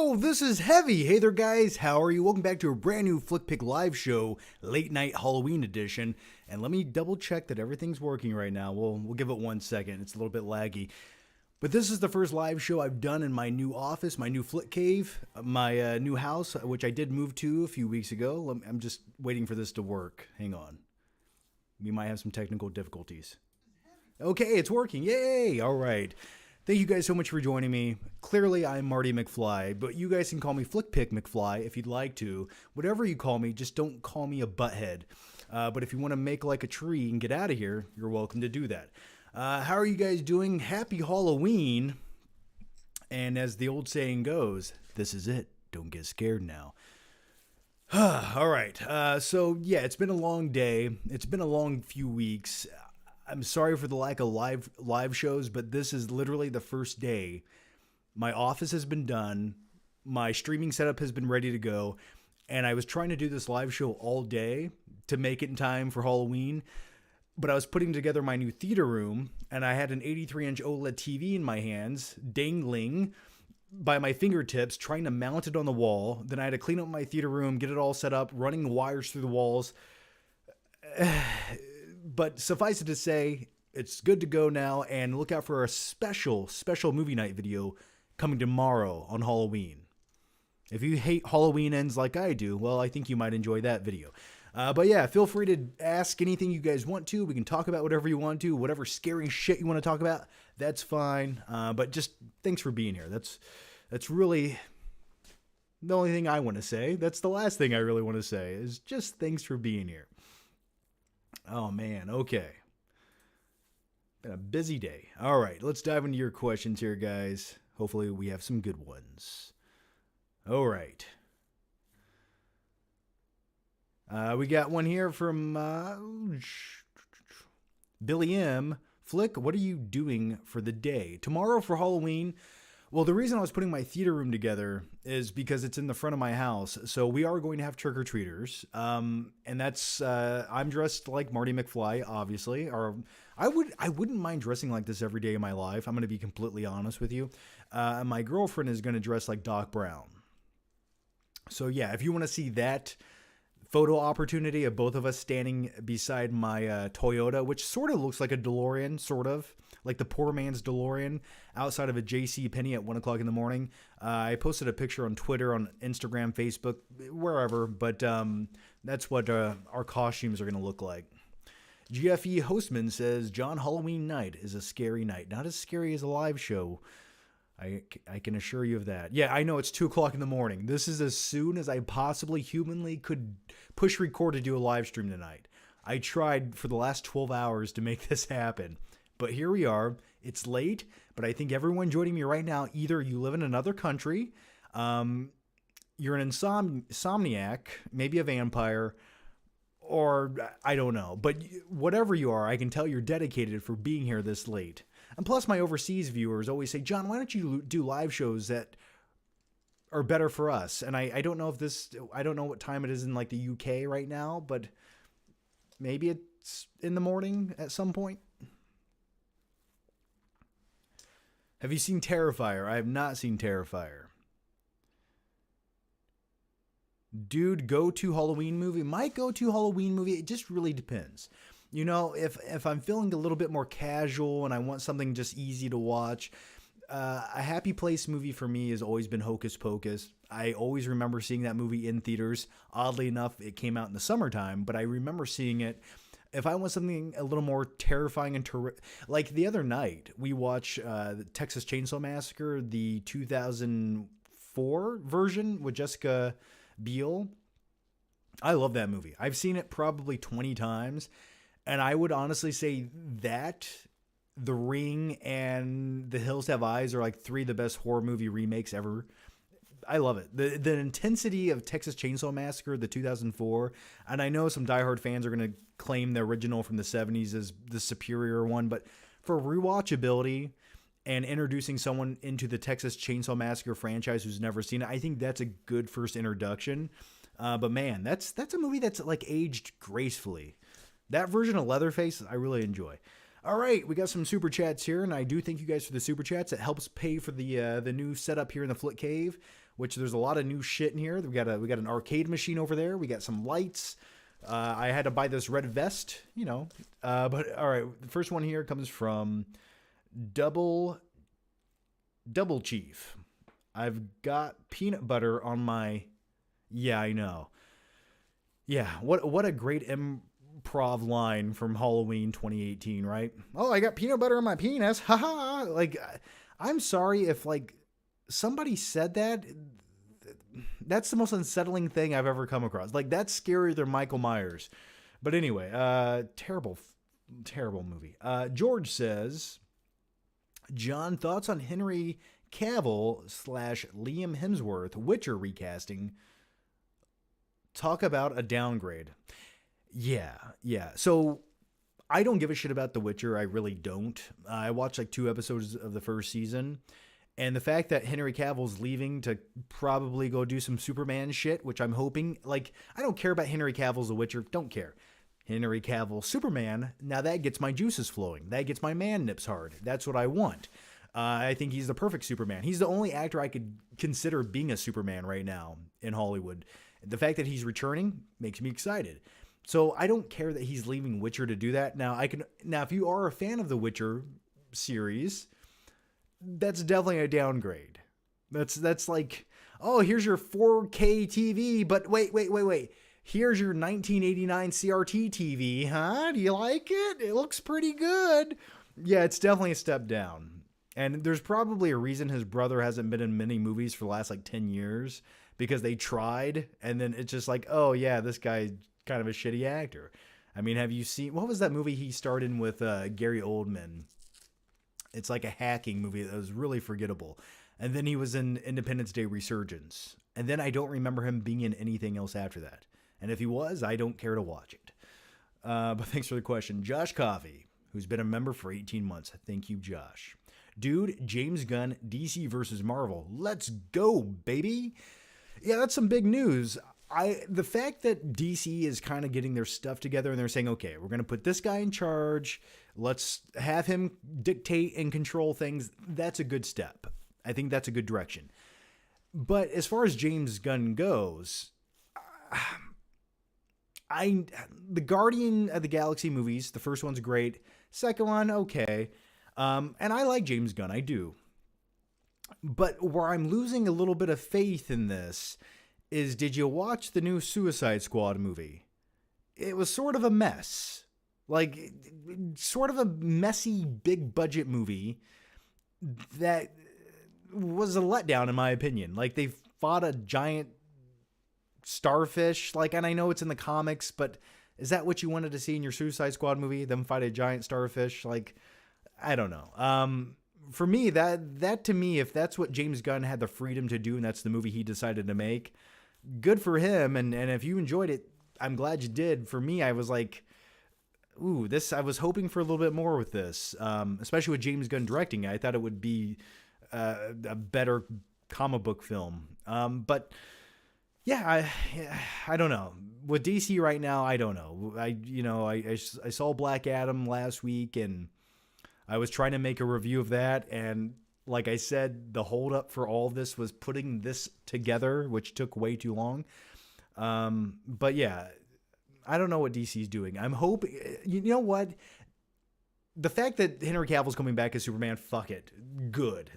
Oh, this is heavy. Hey there, guys. How are you? Welcome back to a brand new Flick Pick live show, late night Halloween edition. And let me double check that everything's working right now. We'll give it 1 second. It's a little bit laggy. But this is the first live show I've done in my new office, my new Flick Cave, my new house, which I did move to a few weeks ago. I'm just waiting for this to work. Hang on. We might have some technical difficulties. Okay, it's working. Yay! All right. Thank you guys so much for joining me. Clearly, I'm Marty McFly, but you guys can call me Flickpick McFly if you'd like to. Whatever you call me, just don't call me a butthead. But if you want to make like a tree and get out of here, you're welcome to do that. How are you guys doing? Happy Halloween. And as the old saying goes, this is it. Don't get scared now. All right. So, yeah, it's been a long day. It's been a long few weeks. I'm sorry for the lack of live shows, but this is literally the first day. My office has been done. My streaming setup has been ready to go. And I was trying to do this live show all day to make it in time for Halloween. But I was putting together my new theater room, and I had an 83-inch OLED TV in my hands, dangling by my fingertips, trying to mount it on the wall. Then I had to clean up my theater room, get it all set up, running the wires through the walls. But suffice it to say, it's good to go now, and look out for a special movie night video coming tomorrow on Halloween. If you hate Halloween ends like I do, well, I think you might enjoy that video. But yeah, feel free to ask anything you guys want to. We can talk about whatever you want to, whatever scary shit you want to talk about, that's fine. But just thanks for being here. That's really the only thing I want to say. That's the last thing I really want to say is just thanks for being here. Oh, man. Okay. Been a busy day. All right. Let's dive into your questions here, guys. Hopefully we have some good ones. All right. We got one here from Billy M. Flick, what are you doing for the day? Tomorrow for Halloween. Well, the reason I was putting my theater room together is because it's in the front of my house. So we are going to have trick-or-treaters. And that's, I'm dressed like Marty McFly, obviously. Or I wouldn't mind dressing like this every day of my life. I'm going to be completely honest with you. My girlfriend is going to dress like Doc Brown. So yeah, if you want to see that photo opportunity of both of us standing beside my Toyota, which sort of looks like a DeLorean, sort of. Like the poor man's DeLorean outside of a J.C. Penney at 1 o'clock in the morning. I posted a picture on Twitter, on Instagram, Facebook, wherever. But that's what our costumes are going to look like. GFE Hostman says, John, Halloween night is a scary night. Not as scary as a live show. I can assure you of that. Yeah, I know it's 2 o'clock in the morning. This is as soon as I possibly humanly could push record to do a live stream tonight. I tried for the last 12 hours to make this happen. But here we are. It's late, but I think everyone joining me right now, either you live in another country, you're an insomniac, maybe a vampire, or I don't know. But whatever you are, I can tell you're dedicated for being here this late. And plus my overseas viewers always say, John, why don't you do live shows that are better for us? And I don't know if I don't know what time it is in like the UK right now, but maybe it's in the morning at some point. Have you seen Terrifier? I have not seen Terrifier. Dude, go-to Halloween movie? My go-to Halloween movie, it just really depends. You know, if I'm feeling a little bit more casual and I want something just easy to watch, a Happy Place movie for me has always been Hocus Pocus. I always remember seeing that movie in theaters. Oddly enough, it came out in the summertime, but I remember seeing it. If I want something a little more terrifying and like the other night, we watched the Texas Chainsaw Massacre, the 2004 version with Jessica Biel. I love that movie. I've seen it probably 20 times, and I would honestly say that The Ring and The Hills Have Eyes are like 3 of the best horror movie remakes ever. I love it. The intensity of Texas Chainsaw Massacre, the 2004, and I know some diehard fans are going to claim the original from the 70s as the superior one, but for rewatchability and introducing someone into the Texas Chainsaw Massacre franchise who's never seen it, I think that's a good first introduction. But man, that's a movie that's like aged gracefully. That version of Leatherface, I really enjoy. All right, we got some super chats here, and I do thank you guys for the super chats. It helps pay for the new setup here in the Flick Cave. which there's a lot of new shit in here. We got an arcade machine over there. We got some lights. I had to buy this red vest, but all right. The first one here comes from Double Chief. I've got peanut butter on my... Yeah, I know. Yeah, what a great improv line from Halloween 2018, right? Oh, I got peanut butter on my penis. Haha. Like, I'm sorry if, like, somebody said that. That's the most unsettling thing I've ever come across. Like, that's scarier than Michael Myers. But anyway, terrible movie. George says, John, thoughts on Henry Cavill / Liam Hemsworth Witcher recasting? Talk about a downgrade. Yeah. So I don't give a shit about The Witcher. I really don't. I watched like 2 episodes of the first season. And the fact that Henry Cavill's leaving to probably go do some Superman shit, which I'm hoping, like, I don't care about Henry Cavill's The Witcher. Don't care. Henry Cavill, Superman, now that gets my juices flowing. That gets my man nips hard. That's what I want. I think he's the perfect Superman. He's the only actor I could consider being a Superman right now in Hollywood. The fact that he's returning makes me excited. So I don't care that he's leaving Witcher to do that. Now if you are a fan of the Witcher series, that's definitely a downgrade. That's like, oh, here's your 4K TV, but wait. Here's your 1989 CRT TV, huh? Do you like it? It looks pretty good. Yeah, it's definitely a step down. And there's probably a reason his brother hasn't been in many movies for the last like 10 years, because they tried, and then it's just like, oh yeah, this guy's kind of a shitty actor. I mean, have you seen, what was that movie he starred in with Gary Oldman? It's like a hacking movie that was really forgettable. And then he was in Independence Day Resurgence. And then I don't remember him being in anything else after that. And if he was, I don't care to watch it. But thanks for the question. Josh Coffey, who's been a member for 18 months. Thank you, Josh. Dude, James Gunn, DC versus Marvel. Let's go, baby. Yeah, that's some big news. The fact that DC is kind of getting their stuff together and they're saying, okay, we're going to put this guy in charge. Let's have him dictate and control things. That's a good step. I think that's a good direction. But as far as James Gunn goes, the Guardian of the Galaxy movies, the first one's great. Second one, okay. And I like James Gunn. I do. But where I'm losing a little bit of faith in this is, did you watch the new Suicide Squad movie? It was sort of a mess. Like, sort of a messy, big budget movie that was a letdown in my opinion. Like, they fought a giant starfish, like, and I know it's in the comics, but is that what you wanted to see in your Suicide Squad movie? Them fight a giant starfish? Like, I don't know. For me, that to me, if that's what James Gunn had the freedom to do and that's the movie he decided to make, good for him. And if you enjoyed it, I'm glad you did. For me, I was like, ooh, I was hoping for a little bit more with this, especially with James Gunn directing. I thought it would be a better comic book film. But yeah, I don't know. With DC right now, I don't know. I saw Black Adam last week, and I was trying to make a review of that, and like I said, the holdup for all of this was putting this together, which took way too long. But yeah, I don't know what DC's doing. I'm hoping, you know what? The fact that Henry Cavill's coming back as Superman, fuck it. Good.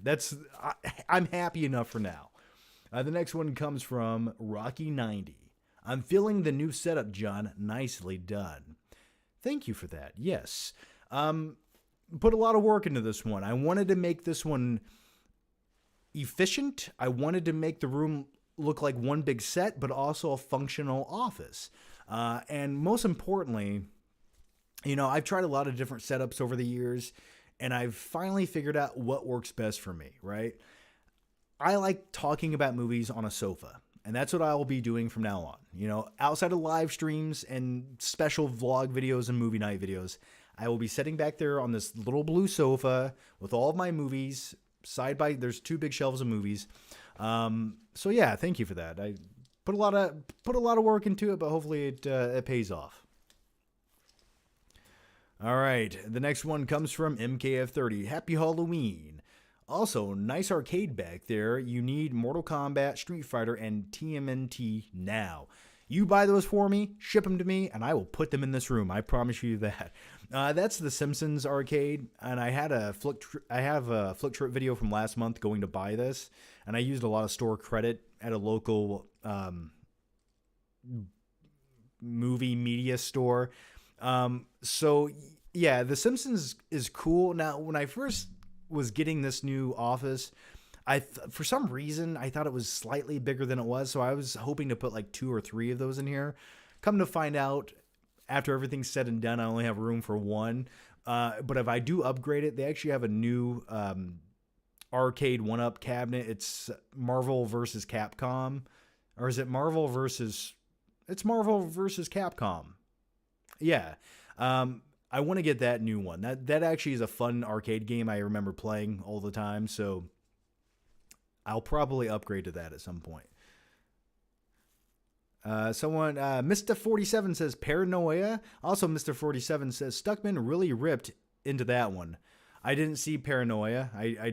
I'm happy enough for now. The next one comes from Rocky90. I'm feeling the new setup, John. Nicely done. Thank you for that. Yes. Put a lot of work into this one. I wanted to make this one efficient. I wanted to make the room look like one big set, but also a functional office. And most importantly, I've tried a lot of different setups over the years, and I've finally figured out what works best for me, right? I like talking about movies on a sofa, and that's what I will be doing from now on. Outside of live streams and special vlog videos and movie night videos, I will be sitting back there on this little blue sofa with all of my movies side by. There's 2 big shelves of movies. So yeah, thank you for that. I put a lot of work into it, but hopefully it pays off. All right, the next one comes from MKF30. Happy Halloween. Also, nice arcade back there. You need Mortal Kombat, Street Fighter, and TMNT now. You buy those for me, ship them to me, and I will put them in this room. I promise you that. That's the Simpsons arcade, and I have a Flick Trip video from last month going to buy this, and I used a lot of store credit at a local movie media store. So yeah, the Simpsons is cool. Now, when I first was getting this new office, for some reason, I thought it was slightly bigger than it was, so I was hoping to put like 2 or 3 of those in here. Come to find out, after everything's said and done, I only have room for 1. But if I do upgrade it, they actually have a new arcade 1-up cabinet. It's Marvel versus Capcom. Or is it Marvel versus... It's Marvel versus Capcom. Yeah. I want to get that new one. That actually is a fun arcade game I remember playing all the time, so I'll probably upgrade to that at some point. Mr. 47 says Paranoia. Also, Mr. 47 says Stuckman really ripped into that one. I didn't see Paranoia. I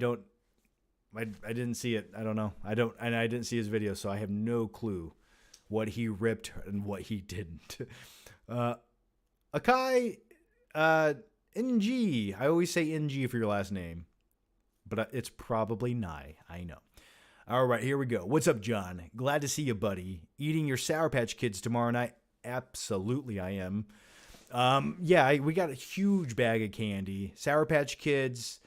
didn't see it. I don't know. I didn't see his video, so I have no clue what he ripped and what he didn't. Akai, NG. I always say NG for your last name, but it's probably Nye. I know. All right, here we go. What's up, John? Glad to see you, buddy. Eating your Sour Patch Kids tomorrow night? Absolutely, I am. We got a huge bag of candy. Sour Patch Kids,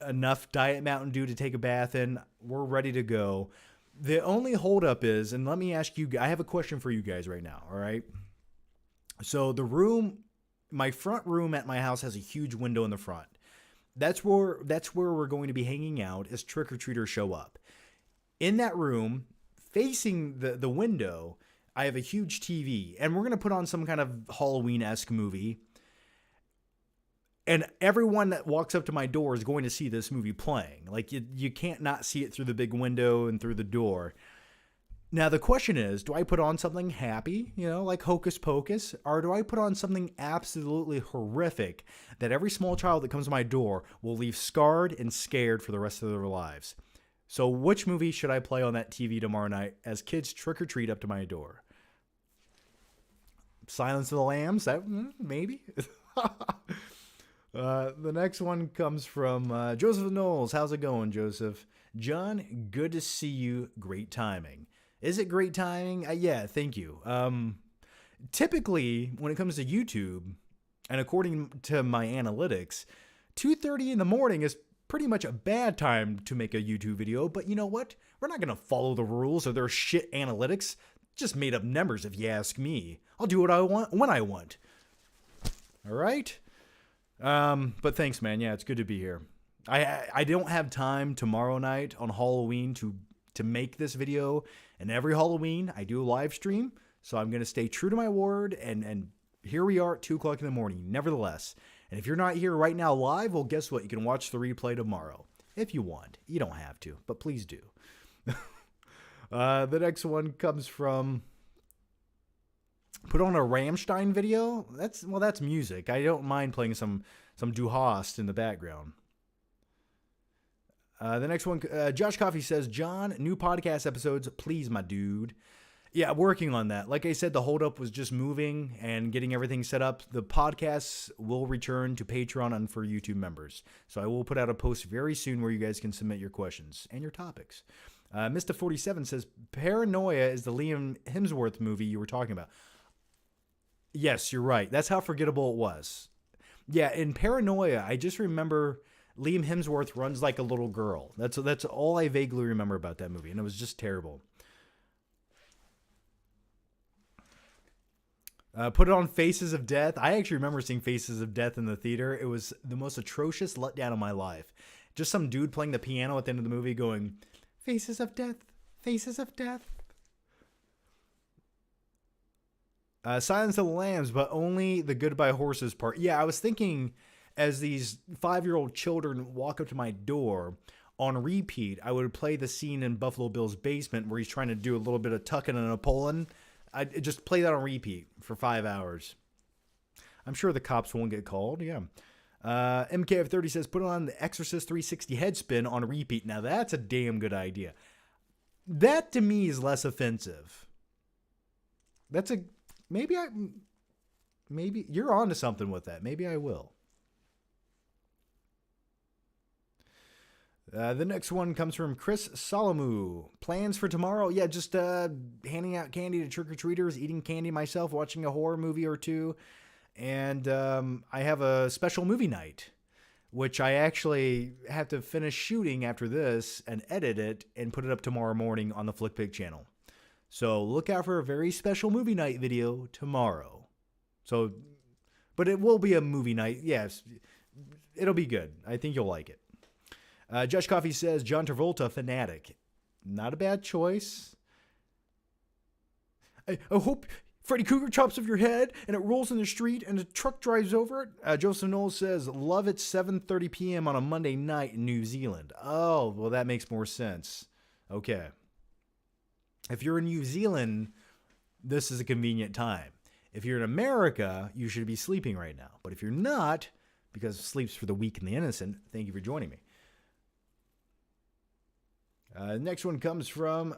enough Diet Mountain Dew to take a bath in. We're ready to go. The only holdup is, and let me ask you, I have a question for you guys right now, all right? So my front room at my house has a huge window in the front. That's where we're going to be hanging out as trick-or-treaters show up. In that room, facing the window, I have a huge TV, and we're going to put on some kind of Halloween-esque movie. And everyone that walks up to my door is going to see this movie playing. Like, you can't not see it through the big window and through the door. Now, the question is, do I put on something happy, like Hocus Pocus, or do I put on something absolutely horrific that every small child that comes to my door will leave scarred and scared for the rest of their lives? So which movie should I play on that TV tomorrow night as kids trick-or-treat up to my door? Silence of the Lambs? Maybe? The next one comes from Joseph Knowles. How's it going, Joseph? John, good to see you. Great timing. Is it great timing? Yeah, thank you. Typically, when it comes to YouTube, and according to my analytics, 2:30 in the morning is pretty much a bad time to make a YouTube video, but you know what? We're not going to follow the rules or their shit analytics. Just made up numbers if you ask me. I'll do what I want when I want. All right? But thanks, man. Yeah, it's good to be here. I don't have time tomorrow night on Halloween to make this video, and every Halloween I do a live stream, so I'm going to stay true to my word, and here we are at 2 o'clock in the morning, nevertheless. And if you're not here right now live, well, guess what? You can watch the replay tomorrow, if you want. You don't have to, but please do. The next one comes from... Put on a Rammstein video? That's music. I don't mind playing some Du Hast in the background. The next one, Josh Coffey says, John, new podcast episodes, please, my dude. Yeah, working on that. Like I said, the holdup was just moving and getting everything set up. The podcasts will return to Patreon and for YouTube members. So I will put out a post very soon where you guys can submit your questions and your topics. Mr. 47 says, Paranoia is the Liam Hemsworth movie you were talking about. Yes, you're right. That's how forgettable it was. Yeah, in Paranoia, I just remember Liam Hemsworth runs like a little girl. That's all I vaguely remember about that movie, and it was just terrible. Put it on Faces of Death. I actually remember seeing Faces of Death in the theater. It was the most atrocious letdown of my life. Just some dude playing the piano at the end of the movie going, Faces of Death, Faces of Death. Silence of the Lambs, but only the Goodbye Horses part. Yeah, I was thinking as these 5-year-old children walk up to my door, on repeat, I would play the scene in Buffalo Bill's basement where he's trying to do a little bit of tucking and a pulling. I'd just play that on repeat for 5 hours. I'm sure the cops won't get called, yeah. MKF30 says, put on the Exorcist 360 head spin on repeat. Now that's a damn good idea. That to me is less offensive. That's a, maybe you're onto something with that. Maybe I will. The next one comes from Chris Solomu. Plans for tomorrow? Yeah, just handing out candy to trick-or-treaters, eating candy myself, watching a horror movie or two. And I have a special movie night, which I actually have to finish shooting after this and edit it and put it up tomorrow morning on the Flickpig channel. So look out for a very special movie night video tomorrow. So, but it will be a movie night. Yes, it'll be good. I think you'll like it. Josh Coffee says, John Travolta, fanatic. Not a bad choice. I hope Freddy Krueger chops off your head and it rolls in the street and a truck drives over it. Joseph Knowles says, love it 7:30 p.m. on a Monday night in New Zealand. Oh, well, that makes more sense. Okay. If you're in New Zealand, this is a convenient time. If you're in America, you should be sleeping right now. But if you're not, because sleep's for the weak and the innocent, thank you for joining me. Next one comes from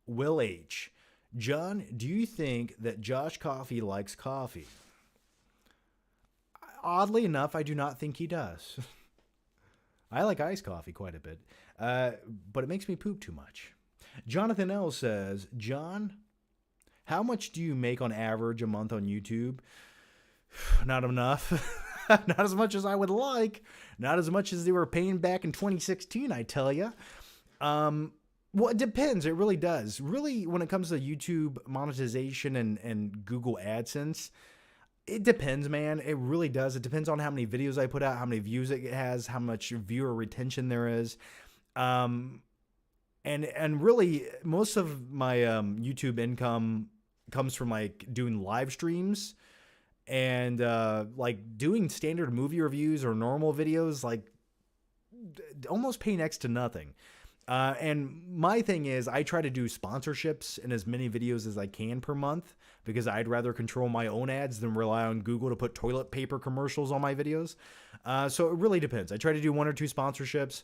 Will H. John, do you think that Josh Coffee likes coffee? Oddly enough, I do not think he does. I like iced coffee quite a bit, but it makes me poop too much. Jonathan L. says, John, how much do you make on average a month on YouTube? Not enough. Not as much as I would like. Not as much as they were paying back in 2016, I tell you. Well, it depends. It really does. Really, when it comes to YouTube monetization and Google AdSense, it depends, man. It really does. It depends on how many videos I put out, how many views it has, how much viewer retention there is. And really, most of my YouTube income comes from like doing live streams and like doing standard movie reviews or normal videos, like almost pay next to nothing. And my thing is I try to do sponsorships in as many videos as I can per month because I'd rather control my own ads than rely on Google to put toilet paper commercials on my videos. So it really depends. I try to do 1 or 2 sponsorships.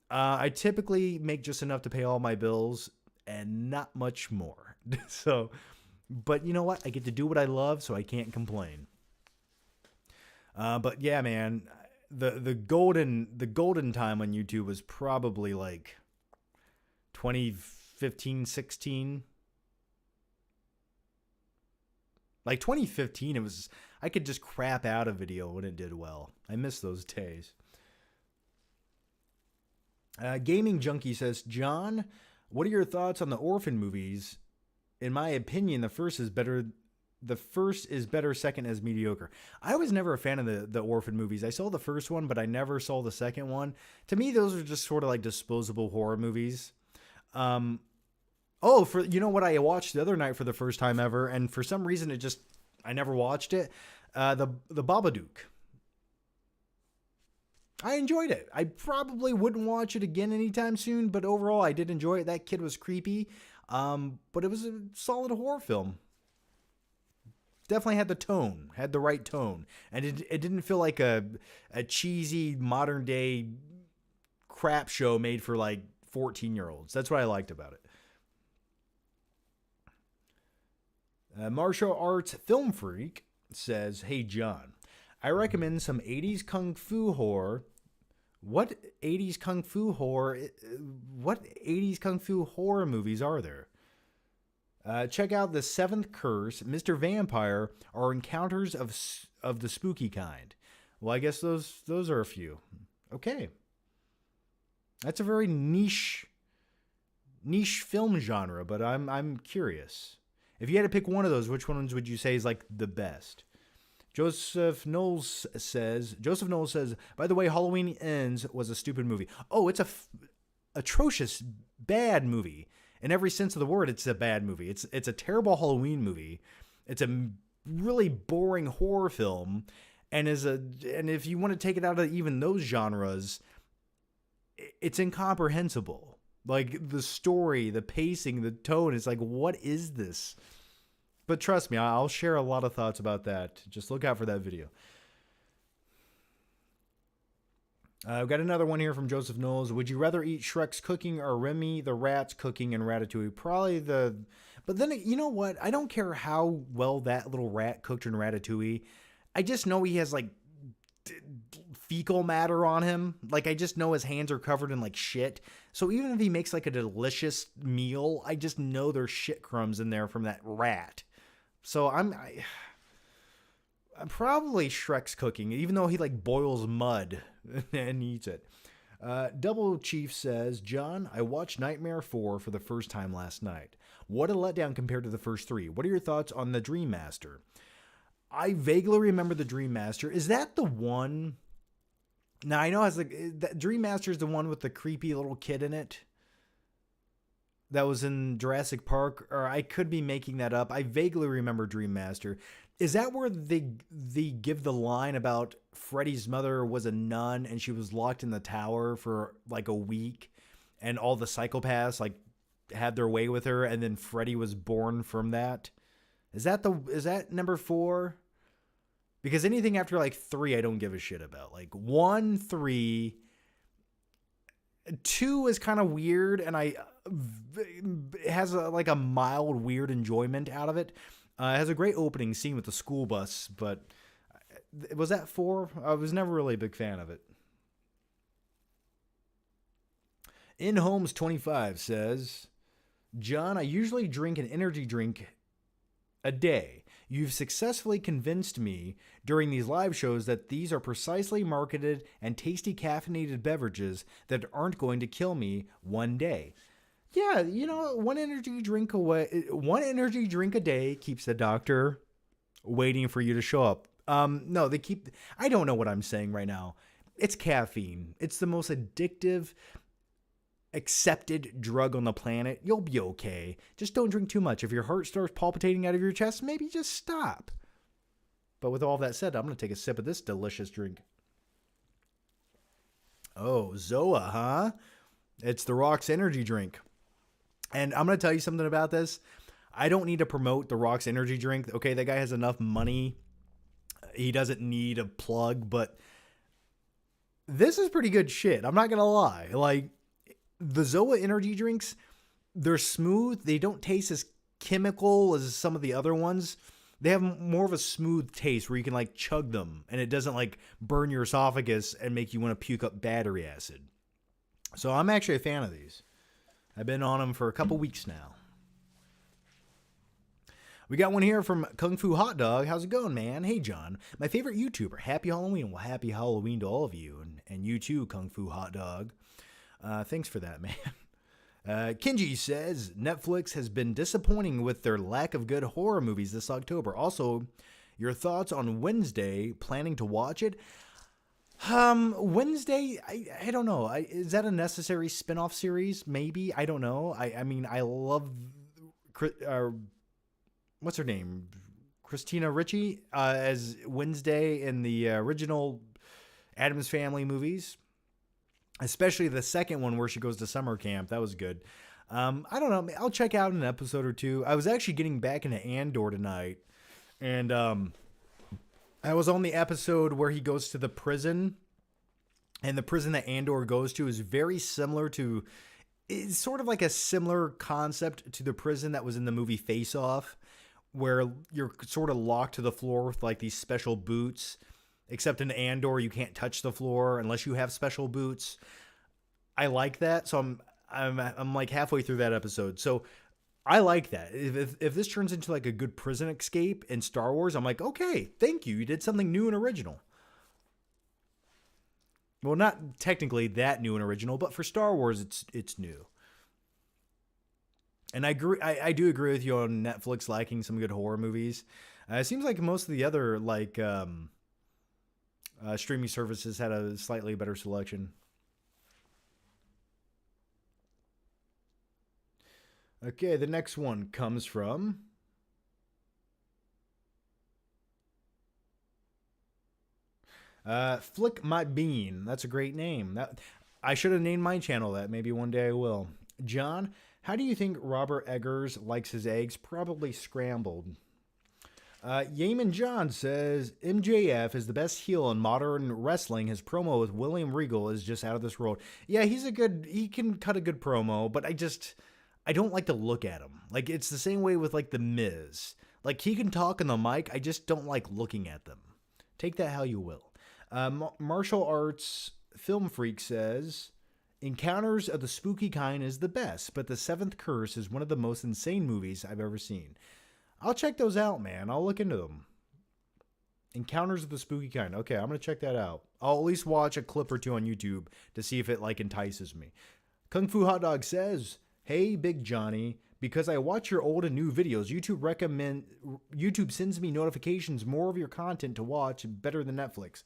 I typically make just enough to pay all my bills and not much more. So, but you know what? I get to do what I love, so I can't complain. But yeah, man, the golden time on YouTube was probably like 2015, 16. Like 2015, it was, I could just crap out a video when it did well. I miss those days. Gaming Junkie says, John, what are your thoughts on the orphan movies? In my opinion, the first is better, second is mediocre. I was never a fan of the orphan movies. I saw the first one, but I never saw the second one. To me, those are just sort of like disposable horror movies. You know what I watched the other night for the first time ever, and for some reason I never watched it. The Babadook. I enjoyed it. I probably wouldn't watch it again anytime soon, but overall I did enjoy it. That kid was creepy, but it was a solid horror film. Definitely had the right tone, and it didn't feel like a cheesy modern day crap show made for like 14-year-olds. That's what I liked about it. Martial Arts Film Freak says, hey, John, I recommend some 80s Kung Fu horror. What 80s Kung Fu horror movies are there? Check out The Seventh Curse, Mr. Vampire, or Encounters of the Spooky Kind. Well, I guess those are a few. Okay. That's a very niche film genre, but I'm curious. If you had to pick one of those, which ones would you say is like the best? Joseph Knowles says, by the way, Halloween Ends was a stupid movie. Oh, it's a atrocious, bad movie. In every sense of the word, it's a bad movie. It's a terrible Halloween movie. It's a really boring horror film. And if you want to take it out of even those genres, it's incomprehensible. Like the story, the pacing, the tone, it's like, what is this? But trust me, I'll share a lot of thoughts about that. Just look out for that video. I've got another one here from Joseph Knowles. Would you rather eat Shrek's cooking or Remy the Rat's cooking in Ratatouille? Probably the... But then, you know what? I don't care how well that little rat cooked in Ratatouille. I just know he has, like, fecal matter on him. Like, I just know his hands are covered in, like, shit. So even if he makes, like, a delicious meal, I just know there's shit crumbs in there from that rat. So I'm probably Shrek's cooking, even though he, like, boils mud and eats it. Double Chief says, John, I watched Nightmare 4 for the first time last night. What a letdown compared to the first three. What are your thoughts on the Dream Master? I vaguely remember the Dream Master. Is that the one? Now, I know it's like that Dream Master is the one with the creepy little kid in it that was in Jurassic Park, or I could be making that up. I vaguely remember Dream Master. Is that where they give the line about Freddy's mother was a nun and she was locked in the tower for like a week and all the psychopaths like had their way with her and then Freddy was born from that? Is that number 4? Because anything after like 3 I don't give a shit about. Like 1, 3, 2 is kind of weird and it has like a mild weird enjoyment out of it. It has a great opening scene with the school bus, but was that 4? I was never really a big fan of it. In Holmes 25 says, John, I usually drink an energy drink a day. You've successfully convinced me during these live shows that these are precisely marketed and tasty caffeinated beverages that aren't going to kill me one day. Yeah, you know, one energy drink a day keeps the doctor waiting for you to show up. No, I don't know what I'm saying right now. It's caffeine. It's the most addictive, accepted drug on the planet. You'll be okay. Just don't drink too much. If your heart starts palpitating out of your chest, maybe just stop. But with all that said, I'm going to take a sip of this delicious drink. Oh, Zoa, huh? It's The Rock's energy drink. And I'm going to tell you something about this. I don't need to promote The Rock's energy drink. Okay, that guy has enough money. He doesn't need a plug, but this is pretty good shit. I'm not going to lie. Like, the Zoa energy drinks, they're smooth. They don't taste as chemical as some of the other ones. They have more of a smooth taste where you can, like, chug them, and it doesn't, like, burn your esophagus and make you want to puke up battery acid. So I'm actually a fan of these. I've been on them for a couple weeks now. We got one here from Kung Fu Hot Dog. How's it going, man? Hey, John. My favorite YouTuber. Happy Halloween. Well, happy Halloween to all of you. And you too, Kung Fu Hot Dog. Thanks for that, man. Kenji says, Netflix has been disappointing with their lack of good horror movies this October. Also, your thoughts on Wednesday, planning to watch it? Wednesday, I don't know. Is that a necessary spin-off series? Maybe. I don't know. I mean, I love, what's her name? Christina Ricci, as Wednesday in the original Addams Family movies. Especially the second one where she goes to summer camp. That was good. I don't know. I'll check out an episode or two. I was actually getting back into Andor tonight. And, I was on the episode where he goes to the prison, and the prison that Andor goes to is very similar to, it's sort of like a similar concept to the prison that was in the movie Face Off, where you're sort of locked to the floor with like these special boots, except in Andor you can't touch the floor unless you have special boots. I like that, so I'm like halfway through that episode. So I like that. If this turns into like a good prison escape in Star Wars, I'm like, okay, thank you. You did something new and original. Well, not technically that new and original, but for Star Wars, it's new. And I do agree with you on Netflix liking some good horror movies. It seems like most of the other like streaming services had a slightly better selection. Okay, the next one comes from Flick My Bean. That's a great name. I should have named my channel that. Maybe one day I will. John, how do you think Robert Eggers likes his eggs? Probably scrambled. Yeaman John says MJF is the best heel in modern wrestling. His promo with William Regal is just out of this world. Yeah, he can cut a good promo, but I don't like to look at him. Like, it's the same way with like the Miz. Like, he can talk on the mic. I just don't like looking at them. Take that how you will. Martial Arts Film Freak says Encounters of the Spooky Kind is the best, but The Seventh Curse is one of the most insane movies I've ever seen. I'll check those out, man. I'll look into them. Encounters of the Spooky Kind. Okay, I'm going to check that out. I'll at least watch a clip or two on YouTube to see if it like entices me. Kung Fu Hot Dog says, "Hey, Big Johnny, because I watch your old and new videos, YouTube sends me notifications more of your content to watch better than Netflix."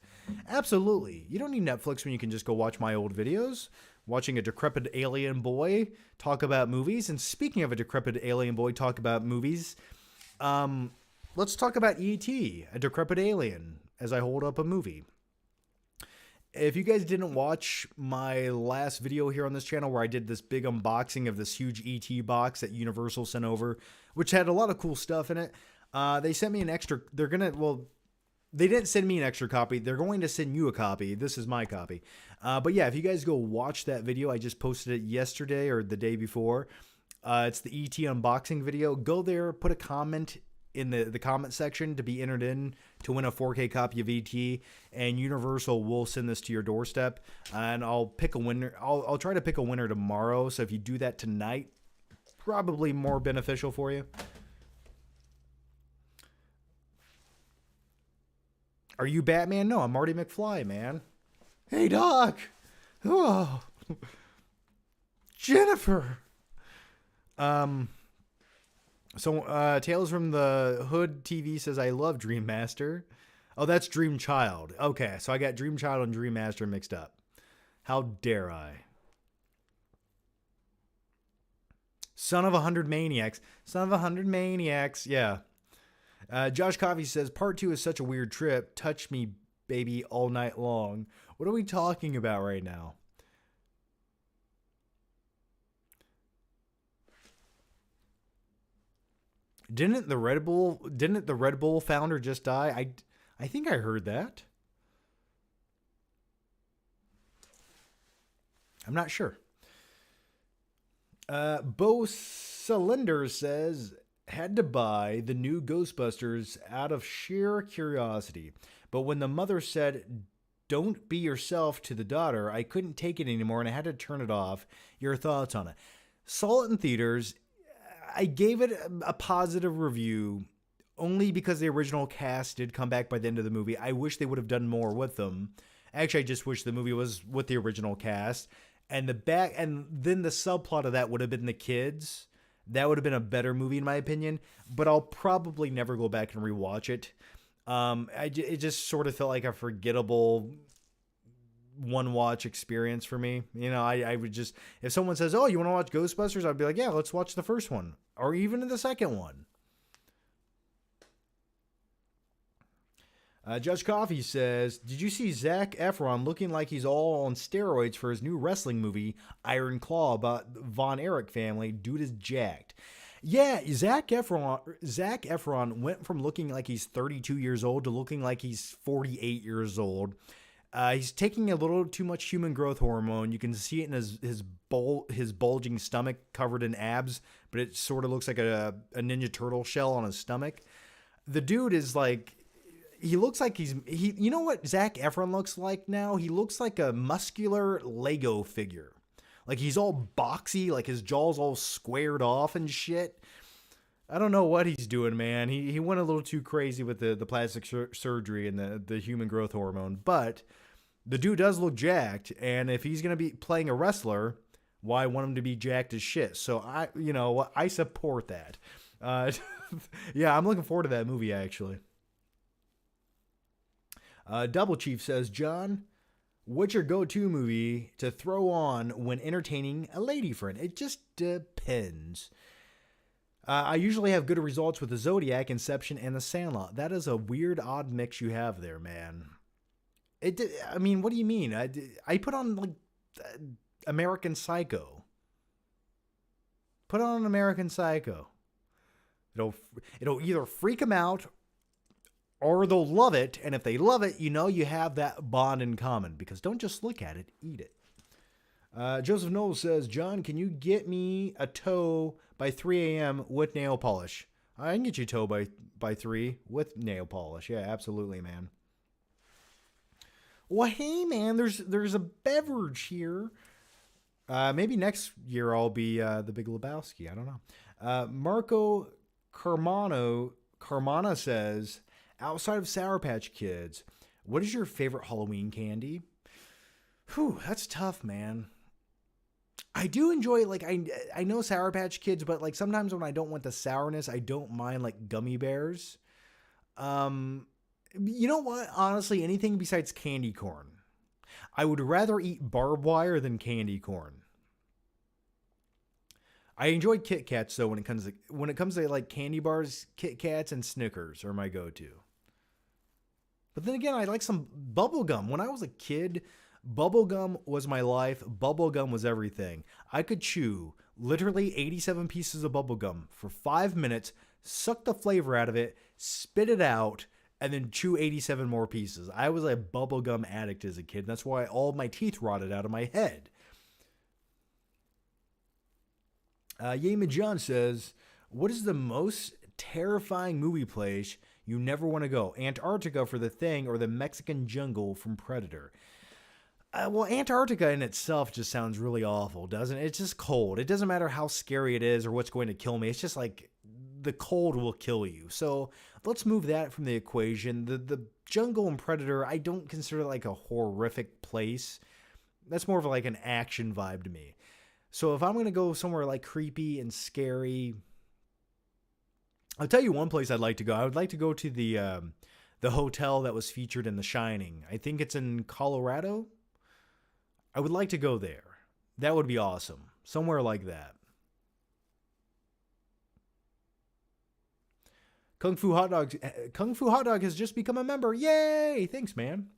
Absolutely. You don't need Netflix when you can just go watch my old videos. Watching a decrepit alien boy talk about movies. And speaking of a decrepit alien boy talk about movies, let's talk about E.T., a decrepit alien, as I hold up a movie. If you guys didn't watch my last video here on this channel where I did this big unboxing of this huge E.T. box that Universal sent over, which had a lot of cool stuff in it, they sent me an extra, they didn't send me an extra copy. They're going to send you a copy. This is my copy. But yeah, if you guys go watch that video, I just posted it yesterday or the day before. It's the ET unboxing video. Go there, put a comment in the comment section to be entered in to win a 4K copy of ET, and Universal will send this to your doorstep. And I'll pick a winner. I'll try to pick a winner tomorrow. So if you do that tonight, probably more beneficial for you. Are you Batman? No, I'm Marty McFly, man. Hey, Doc. Oh, Jennifer. So Tales from the Hood TV says, "I love Dream Master." Oh, that's Dream Child. Okay, so I got Dream Child and Dream Master mixed up. How dare I? Son of 100 Maniacs. Son of 100 Maniacs. Yeah. Josh Coffey says, "Part 2 is such a weird trip. Touch me, baby, all night long." What are we talking about right now? Didn't the Red Bull founder just die? I think I heard that. I'm not sure. Bo Cylinder says, "Had to buy the new Ghostbusters out of sheer curiosity. But when the mother said, 'Don't be yourself' to the daughter, I couldn't take it anymore and I had to turn it off." Your thoughts on it? Saw it in theaters. I gave it a positive review only because the original cast did come back by the end of the movie. I wish they would have done more with them. Actually, I just wish the movie was with the original cast. And then the subplot of that would have been the kids. That would have been a better movie in my opinion. But I'll probably never go back and rewatch it. It just sort of felt like a forgettable one watch experience for me. You know, I would just, if someone says, "Oh, you want to watch Ghostbusters?" I'd be like, "Yeah, let's watch the first one." Or even the second one. Judge Coffee says, "Did you see Zac Efron looking like he's all on steroids for his new wrestling movie, Iron Claw, about Von Erich family? Dude is jacked." Yeah, Zac Efron went from looking like he's 32 years old to looking like he's 48 years old. He's taking a little too much human growth hormone. You can see it in his bulging stomach covered in abs, but it sort of looks like a Ninja Turtle shell on his stomach. The dude is like, he looks like you know what Zac Efron looks like now? He looks like a muscular Lego figure. Like he's all boxy, like his jaw's all squared off and shit. I don't know what he's doing, man. He went a little too crazy with the plastic surgery and the human growth hormone, but the dude does look jacked, and if he's going to be playing a wrestler, why want him to be jacked as shit? So I support that. Yeah, I'm looking forward to that movie, actually. Double Chief says, "John, what's your go-to movie to throw on when entertaining a lady friend?" It just depends. I usually have good results with the Zodiac, Inception, and The Sandlot. That is a weird, odd mix you have there, man. I mean, what do you mean? I put on like American Psycho. Put on American Psycho. It'll either freak him out or they'll love it. And if they love it, you know you have that bond in common, because don't just look at it, eat it. Joseph Knowles says, John, can you get me a toe by 3 a.m. with nail polish? I can get you a toe by 3 with nail polish. Yeah, absolutely, man. Well, hey, man, there's a beverage here. Maybe next year I'll be the Big Lebowski. I don't know. Marco Carmana says, outside of Sour Patch Kids, what is your favorite Halloween candy? Whew, that's tough, man. I do enjoy, like, I know Sour Patch Kids, but, like, sometimes when I don't want the sourness, I don't mind, like, gummy bears. You know what? Honestly, anything besides candy corn. I would rather eat barbed wire than candy corn. I enjoy Kit Kats, though, when it comes to like candy bars. Kit Kats and Snickers are my go-to. But then again, I like some bubble gum. When I was a kid, bubble gum was my life. Bubble gum was everything. I could chew literally 87 pieces of bubble gum for 5 minutes, suck the flavor out of it, spit it out, and then chew 87 more pieces. I was a bubble gum addict as a kid. That's why all of my teeth rotted out of my head. Yeman John says, what is the most terrifying movie place you never want to go? Antarctica for The Thing or the Mexican jungle from Predator? Well, Antarctica in itself just sounds really awful, doesn't it? It's just cold. It doesn't matter how scary it is or what's going to kill me. It's just like the cold will kill you. So let's move that from the equation. The jungle and Predator, I don't consider like a horrific place. That's more of like an action vibe to me. So if I'm going to go somewhere like creepy and scary, I'll tell you one place I'd like to go. I would like to go to the hotel that was featured in The Shining. I think it's in Colorado. I would like to go there. That would be awesome. Somewhere like that. Kung Fu Hot Dog has just become a member. Yay! Thanks, man.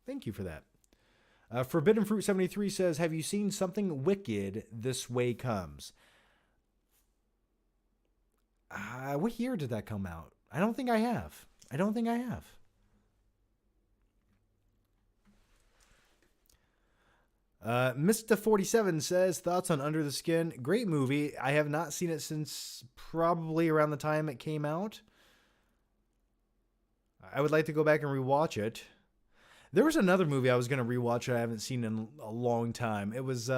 Thank you for that. Forbidden Fruit 73 says, have you seen Something Wicked This Way Comes? What year did that come out? I don't think I have. Mr. 47 says, thoughts on Under the Skin? Great movie. I have not seen it since probably around the time it came out. I would like to go back and rewatch it. There was another movie I was going to rewatch that I haven't seen in a long time. It was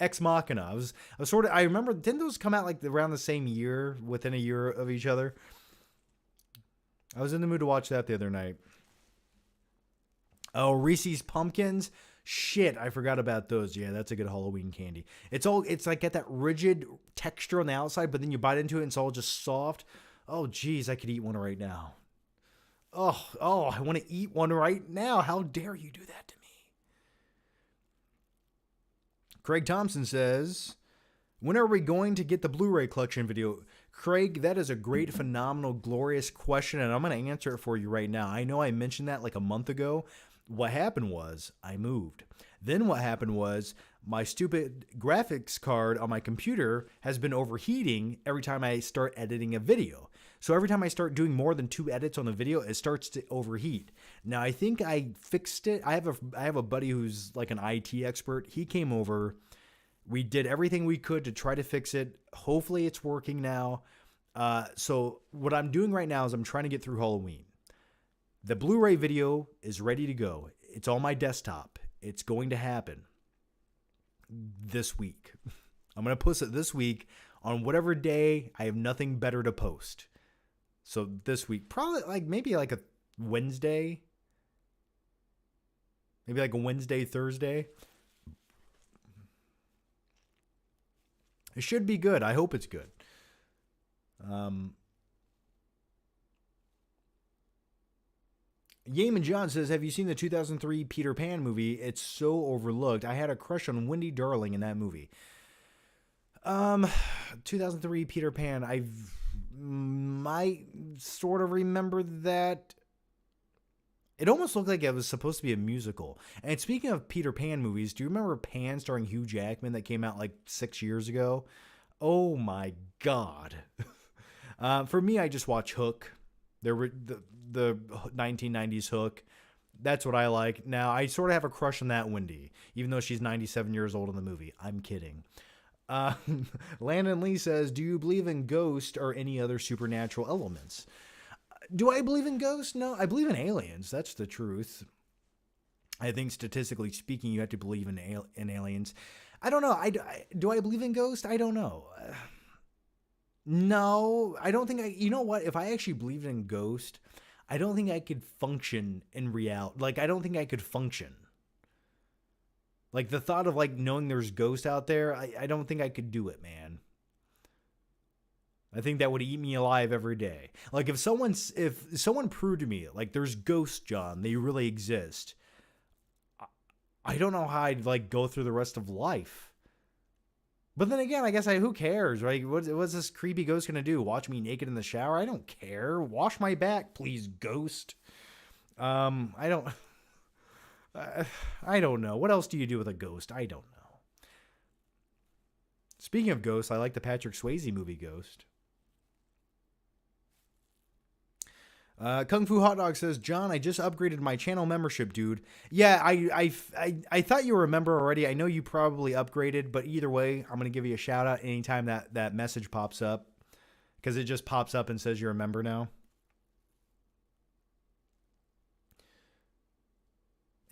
Ex Machina. I was sort of, I remember, didn't those come out like around the same year, within a year of each other? I was in the mood to watch that the other night. Oh, Reese's Pumpkins. Shit, I forgot about those. Yeah, that's a good Halloween candy. It's like got that rigid texture on the outside, but then you bite into it and it's all just soft. Oh, geez, I could eat one right now. Oh, I want to eat one right now. How dare you do that to me? Craig Thompson says, when are we going to get the Blu-ray collection video? Craig, that is a great, phenomenal, glorious question, and I'm going to answer it for you right now. I know I mentioned that like a month ago. What happened was I moved. Then what happened was my stupid graphics card on my computer has been overheating every time I start editing a video. So every time I start doing more than 2 edits on the video, it starts to overheat. Now I think I fixed it. I have a buddy who's like an IT expert. He came over. We did everything we could to try to fix it. Hopefully it's working now. So what I'm doing right now is I'm trying to get through Halloween. The Blu-ray video is ready to go. It's on my desktop. It's going to happen this week. I'm going to post it this week on whatever day I have nothing better to post. So this week, probably maybe like a Wednesday. Maybe like a Wednesday, Thursday. It should be good. I hope it's good. Yeman John says, have you seen the 2003 Peter Pan movie? It's so overlooked. I had a crush on Wendy Darling in that movie. 2003 Peter Pan. I might sort of remember that. It almost looked like it was supposed to be a musical. And speaking of Peter Pan movies, do you remember Pan starring Hugh Jackman that came out like 6 years ago? Oh my God. For me, I just watch Hook. The 1990s Hook. That's what I like. Now, I sort of have a crush on that Wendy, even though she's 97 years old in the movie. I'm kidding. Landon Lee says, do you believe in ghosts or any other supernatural elements? Do I believe in ghosts? No, I believe in aliens. That's the truth. I think statistically speaking, you have to believe in aliens. I don't know. Do I believe in ghosts? I don't know. No, I don't think you know what? If I actually believed in ghosts, I don't think I could function in reality. Like, I don't think I could function. Like, the thought of, like, knowing there's ghosts out there, I don't think I could do it, man. I think that would eat me alive every day. Like, if someone proved to me, like, there's ghosts, John, they really exist, I don't know how I'd, like, go through the rest of life. But then again, I guess who cares, right? What's this creepy ghost going to do? Watch me naked in the shower? I don't care. Wash my back, please, ghost. I don't know. What else do you do with a ghost? I don't know. Speaking of ghosts, I like the Patrick Swayze movie Ghost. Kung Fu Hot Dog says, John, I just upgraded my channel membership, dude. Yeah, I thought you were a member already. I know you probably upgraded, but either way, I'm going to give you a shout out anytime that message pops up, because it just pops up and says you're a member now.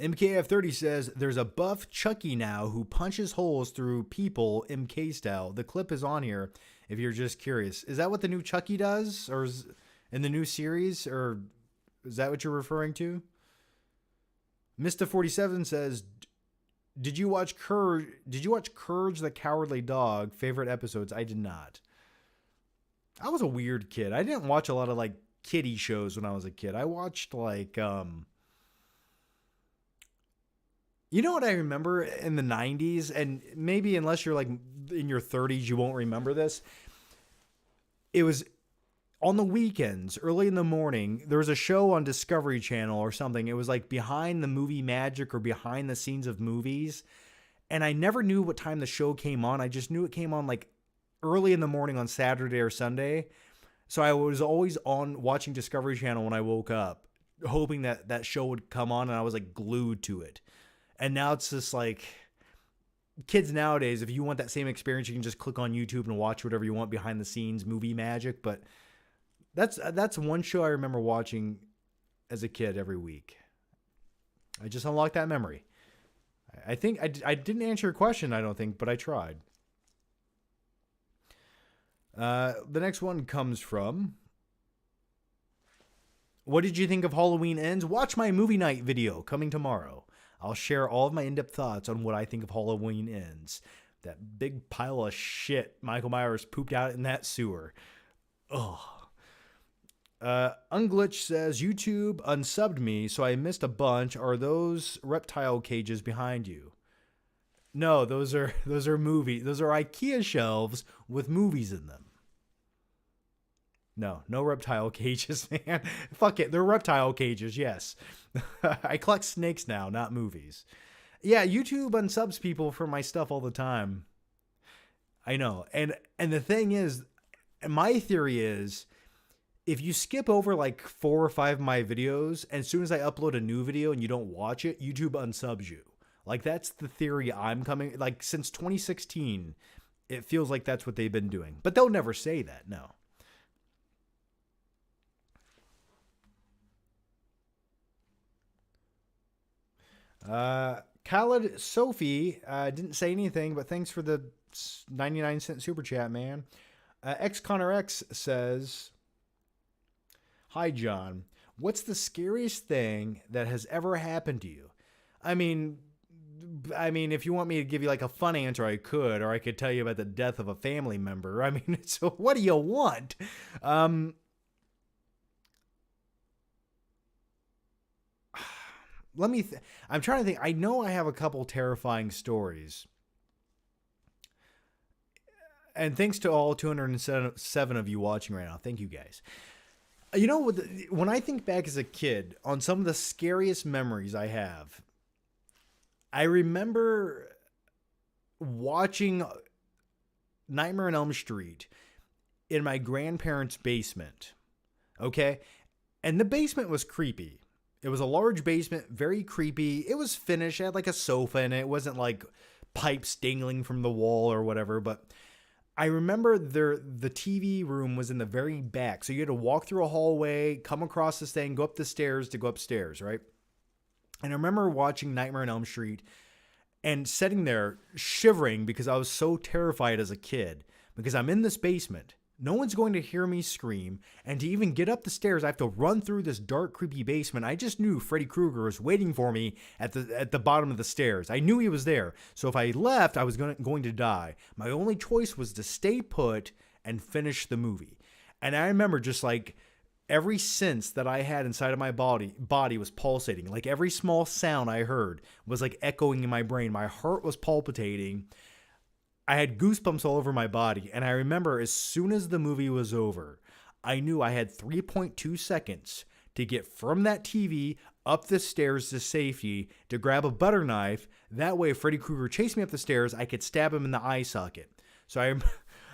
MKF30 says, there's a buff Chucky now who punches holes through people MK style. The clip is on here if you're just curious. Is that what the new Chucky does? Or is in the new series? Or is that what you're referring to? Mr.47 says, did you watch Courage the Cowardly Dog? Favorite episodes? I did not. I was a weird kid. I didn't watch a lot of like kiddie shows when I was a kid. I watched like you know what I remember in the 90s, and maybe unless you're like in your 30s, you won't remember this. It was on the weekends, early in the morning, there was a show on Discovery Channel or something. It was like Behind the Movie Magic or Behind the Scenes of Movies. And I never knew what time the show came on. I just knew it came on like early in the morning on Saturday or Sunday. So I was always on watching Discovery Channel when I woke up, hoping that show would come on, and I was like glued to it. And now it's just like kids nowadays, if you want that same experience, you can just click on YouTube and watch whatever you want behind the scenes movie magic. But that's one show I remember watching as a kid every week. I just unlocked that memory. I think I didn't answer your question, I don't think, but I tried. The next one comes from, what did you think of Halloween Ends? Watch my movie night video coming tomorrow. I'll share all of my in-depth thoughts on what I think of Halloween Ends. That big pile of shit Michael Myers pooped out in that sewer. Ugh. Unglitch says, YouTube unsubbed me, so I missed a bunch. Are those reptile cages behind you? No, those are movie. Those are IKEA shelves with movies in them. No reptile cages, man. Fuck it. They're reptile cages, yes. I collect snakes now, not movies. Yeah, YouTube unsubs people for my stuff all the time. I know. And the thing is, my theory is, if you skip over like 4 or 5 of my videos, and as soon as I upload a new video and you don't watch it, YouTube unsubs you. Like, that's the theory I'm coming... Like, since 2016, it feels like that's what they've been doing. But they'll never say that, no. Khaled Sophie didn't say anything, but thanks for the 99-cent super chat, man. X Connor X says, hi, John. What's the scariest thing that has ever happened to you? I mean, if you want me to give you like a fun answer, I could, or I could tell you about the death of a family member. I mean, so what do you want? I'm trying to think. I know I have a couple terrifying stories. And thanks to all 207 of you watching right now. Thank you guys. You know, when I think back as a kid on some of the scariest memories I have, I remember watching Nightmare on Elm Street in my grandparents' basement. Okay? And the basement was creepy. It was a large basement, very creepy. It was finished. It had like a sofa in it. It wasn't like pipes dangling from the wall or whatever. But I remember the TV room was in the very back. So you had to walk through a hallway, come across this thing, go up the stairs to go upstairs, right? And I remember watching Nightmare on Elm Street and sitting there shivering because I was so terrified as a kid. Because I'm in this basement. No one's going to hear me scream. And to even get up the stairs, I have to run through this dark, creepy basement. I just knew Freddy Krueger was waiting for me at the bottom of the stairs. I knew he was there. So if I left, I was going to die. My only choice was to stay put and finish the movie. And I remember just like every sense that I had inside of my body was pulsating. Like every small sound I heard was like echoing in my brain. My heart was palpitating. I had goosebumps all over my body, and I remember as soon as the movie was over, I knew I had 3.2 seconds to get from that TV up the stairs to safety to grab a butter knife. That way, if Freddy Krueger chased me up the stairs, I could stab him in the eye socket. So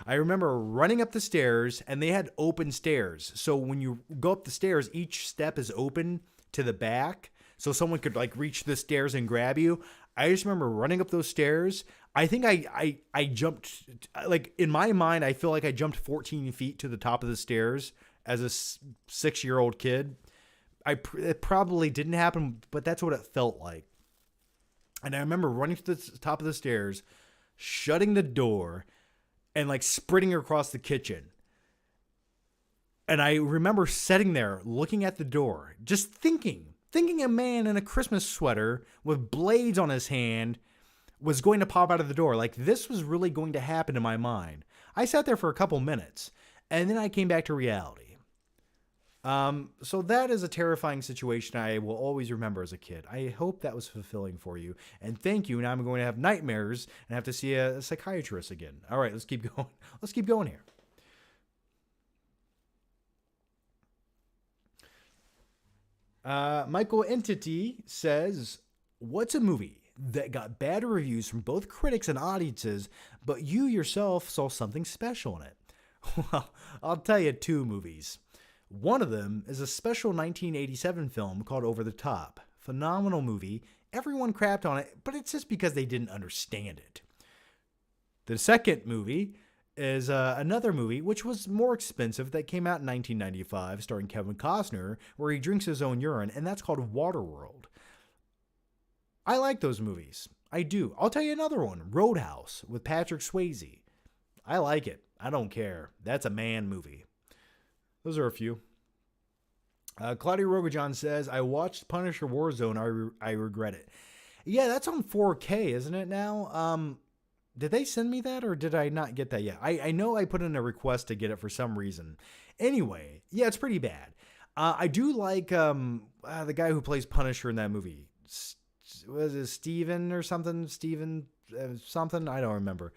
I remember running up the stairs, and they had open stairs. So when you go up the stairs, each step is open to the back, so someone could like reach the stairs and grab you. I just remember running up those stairs. I think I jumped, like in my mind, I feel like I jumped 14 feet to the top of the stairs as a 6-year-old kid. It probably didn't happen, but that's what it felt like. And I remember running to the top of the stairs, shutting the door, and like sprinting across the kitchen. And I remember sitting there looking at the door, just thinking a man in a Christmas sweater with blades on his hand was going to pop out of the door. Like this was really going to happen in my mind. I sat there for a couple minutes and then I came back to reality. So that is a terrifying situation I will always remember as a kid. I hope that was fulfilling for you. And thank you. Now I'm going to have nightmares and have to see a psychiatrist again. All right, let's keep going. Let's keep going here. Michael Entity says, what's a movie that got bad reviews from both critics and audiences, but you yourself saw something special in it? Well, I'll tell you 2 movies. One of them is a special 1987 film called Over the Top. Phenomenal movie. Everyone crapped on it, but it's just because they didn't understand it. The second movie is another movie, which was more expensive, that came out in 1995, starring Kevin Costner, where he drinks his own urine, and that's called Waterworld. I like those movies. I do. I'll tell you another one, Roadhouse, with Patrick Swayze. I like it. I don't care. That's a man movie. Those are a few. Claudia Rogajon says, I watched Punisher Warzone. I regret it. Yeah, that's on 4K, isn't it now? Did they send me that or did I not get that yet? I know I put in a request to get it for some reason. Anyway, yeah, it's pretty bad. I do like the guy who plays Punisher in that movie. Was it Steven or something? Steven something? I don't remember.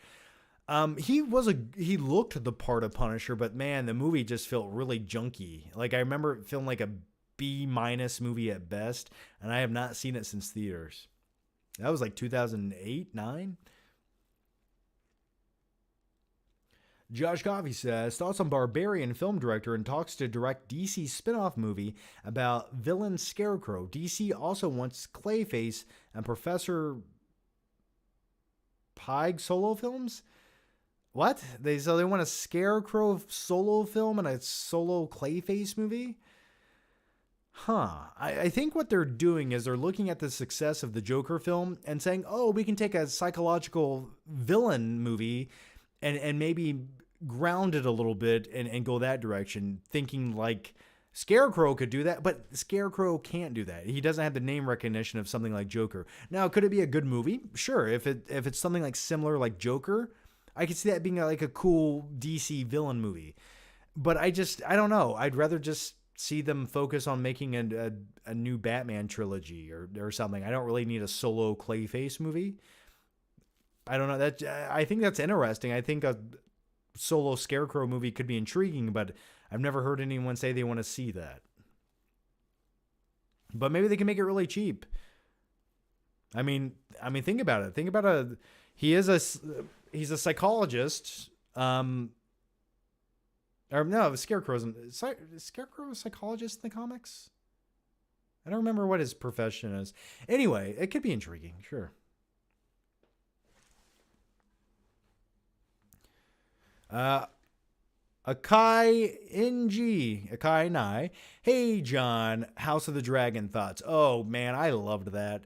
He looked the part of Punisher, but man, the movie just felt really junky. Like I remember it feeling like a B- movie at best, and I have not seen it since theaters. That was like 2008, 9. Josh Coffey says, thoughts on Barbarian film director and talks to direct DC spin-off movie about villain Scarecrow. DC also wants Clayface and Professor Pyke solo films? What? They want a Scarecrow solo film and a solo Clayface movie? I think what they're doing is they're looking at the success of the Joker film and saying, oh, we can take a psychological villain movie and maybe ground it a little bit and go that direction, thinking like Scarecrow could do that, but Scarecrow can't do that. He doesn't have the name recognition of something like Joker. Now, could it be a good movie? Sure. If it's something like similar like Joker, I could see that being like a cool DC villain movie. But I don't know. I'd rather just see them focus on making a new Batman trilogy or something. I don't really need a solo Clayface movie. I don't know. I think that's interesting. I think a solo Scarecrow movie could be intriguing, but I've never heard anyone say they want to see that. But maybe they can make it really cheap. I mean, think about it. Think about he's a psychologist. Or no, Scarecrow's Scarecrow a psychologist in the comics? I don't remember what his profession is. Anyway, it could be intriguing, sure. Akai Nai. Hey, John, House of the Dragon thoughts. Oh, man, I loved that.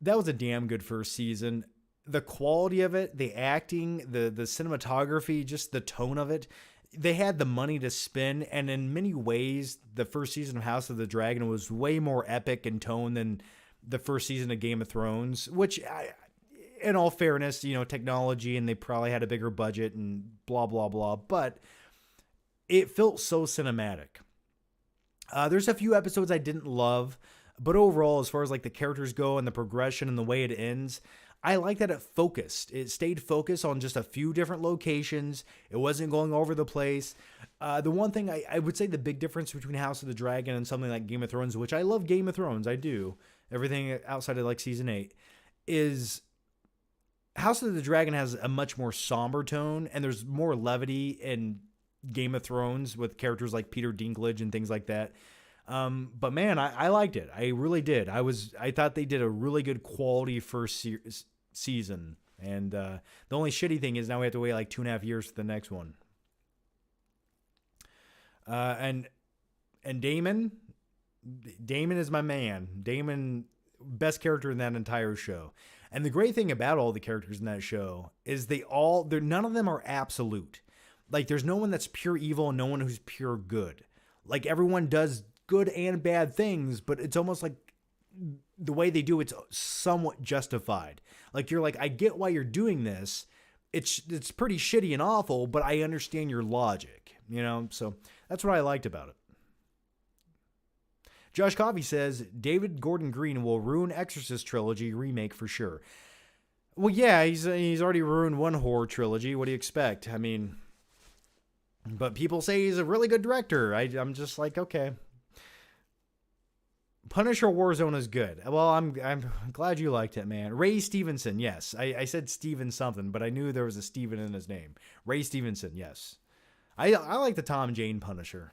That was a damn good first season. The quality of it, the acting, the cinematography, just the tone of it. They had the money to spend, and in many ways, the first season of House of the Dragon was way more epic in tone than the first season of Game of Thrones, which, in all fairness, technology, and they probably had a bigger budget and blah, blah, blah, but it felt so cinematic. There's a few episodes I didn't love, but overall, as far as like the characters go and the progression and the way it ends, I like that it focused. It stayed focused on just a few different locations. It wasn't going over the place. The one thing I would say the big difference between House of the Dragon and something like Game of Thrones, which I love Game of Thrones, I do, everything outside of like season 8, is House of the Dragon has a much more somber tone, and there's more levity in Game of Thrones with characters like Peter Dinklage and things like that. But man, I liked it. I really did. I thought they did a really good quality first season. And the only shitty thing is now we have to wait like 2.5 years for the next one. And Damon is my man. Damon, best character in that entire show. And the great thing about all the characters in that show is none of them are absolute. Like there's no one that's pure evil and no one who's pure good. Like everyone does good and bad things, but it's almost like the way they do it's somewhat justified. Like you're like, I get why you're doing this. It's pretty shitty and awful, but I understand your logic, So that's what I liked about it. Josh Coffey says David Gordon Green will ruin Exorcist trilogy remake for sure. Well, yeah, he's already ruined one horror trilogy. What do you expect? I mean, but people say he's a really good director. I'm just like, okay. Punisher Warzone is good. Well, I'm glad you liked it, man. Ray Stevenson, yes. I said Steven something, but I knew there was a Steven in his name. Ray Stevenson, yes. I like the Tom Jane Punisher.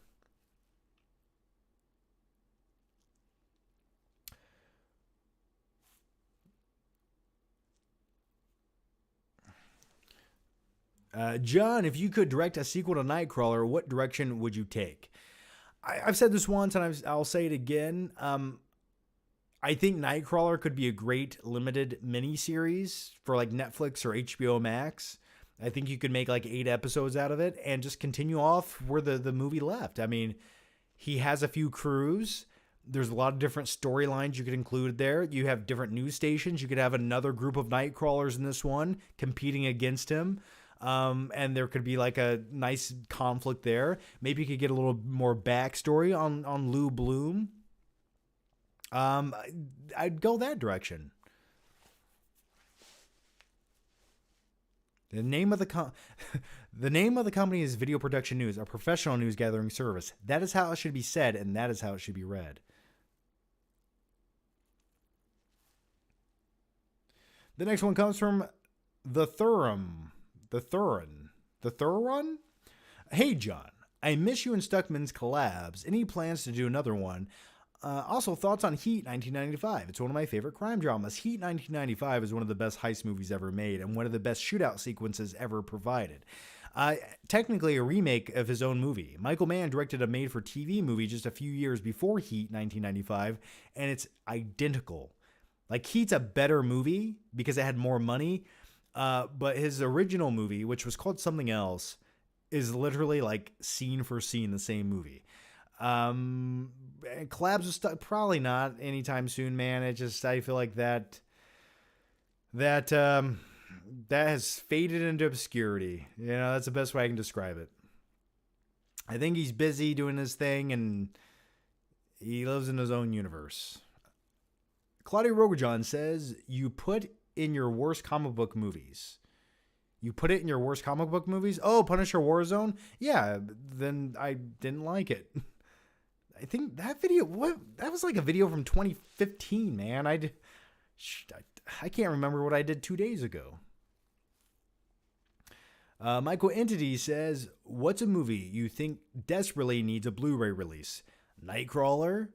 John, if you could direct a sequel to Nightcrawler, what direction would you take? I've said this once, and I'll say it again. I think Nightcrawler could be a great limited miniseries for like Netflix or HBO Max. I think you could make like 8 episodes out of it and just continue off where the movie left. I mean, he has a few crews. There's a lot of different storylines you could include there. You have different news stations. You could have another group of Nightcrawlers in this one competing against him. And there could be like a nice conflict there. Maybe you could get a little more backstory on Lou Bloom. I'd go that direction. The name of the company is Video Production News, a professional news gathering service. That is how it should be said, and that is how it should be read. The next one comes from The Thurum. Hey, John. I miss you and Stuckman's collabs. Any plans to do another one? Also, thoughts on Heat 1995. It's one of my favorite crime dramas. Heat 1995 is one of the best heist movies ever made and one of the best shootout sequences ever provided. Technically a remake of his own movie. Michael Mann directed a made-for-TV movie just a few years before Heat 1995, and it's identical. Like, Heat's a better movie because it had more money, but his original movie, which was called something else, is literally like scene for scene the same movie. Collabs with stuff, probably not anytime soon, man. I feel like that has faded into obscurity. That's the best way I can describe it. I think he's busy doing his thing and he lives in his own universe. Claudia Rogajon says, you put in your worst comic book movies. You put it in your worst comic book movies? Oh, Punisher Warzone? Yeah, then I didn't like it. I think that video, that was like a video from 2015, man. I can't remember what I did 2 days ago. Michael Entity says, what's a movie you think desperately needs a Blu-ray release? Nightcrawler?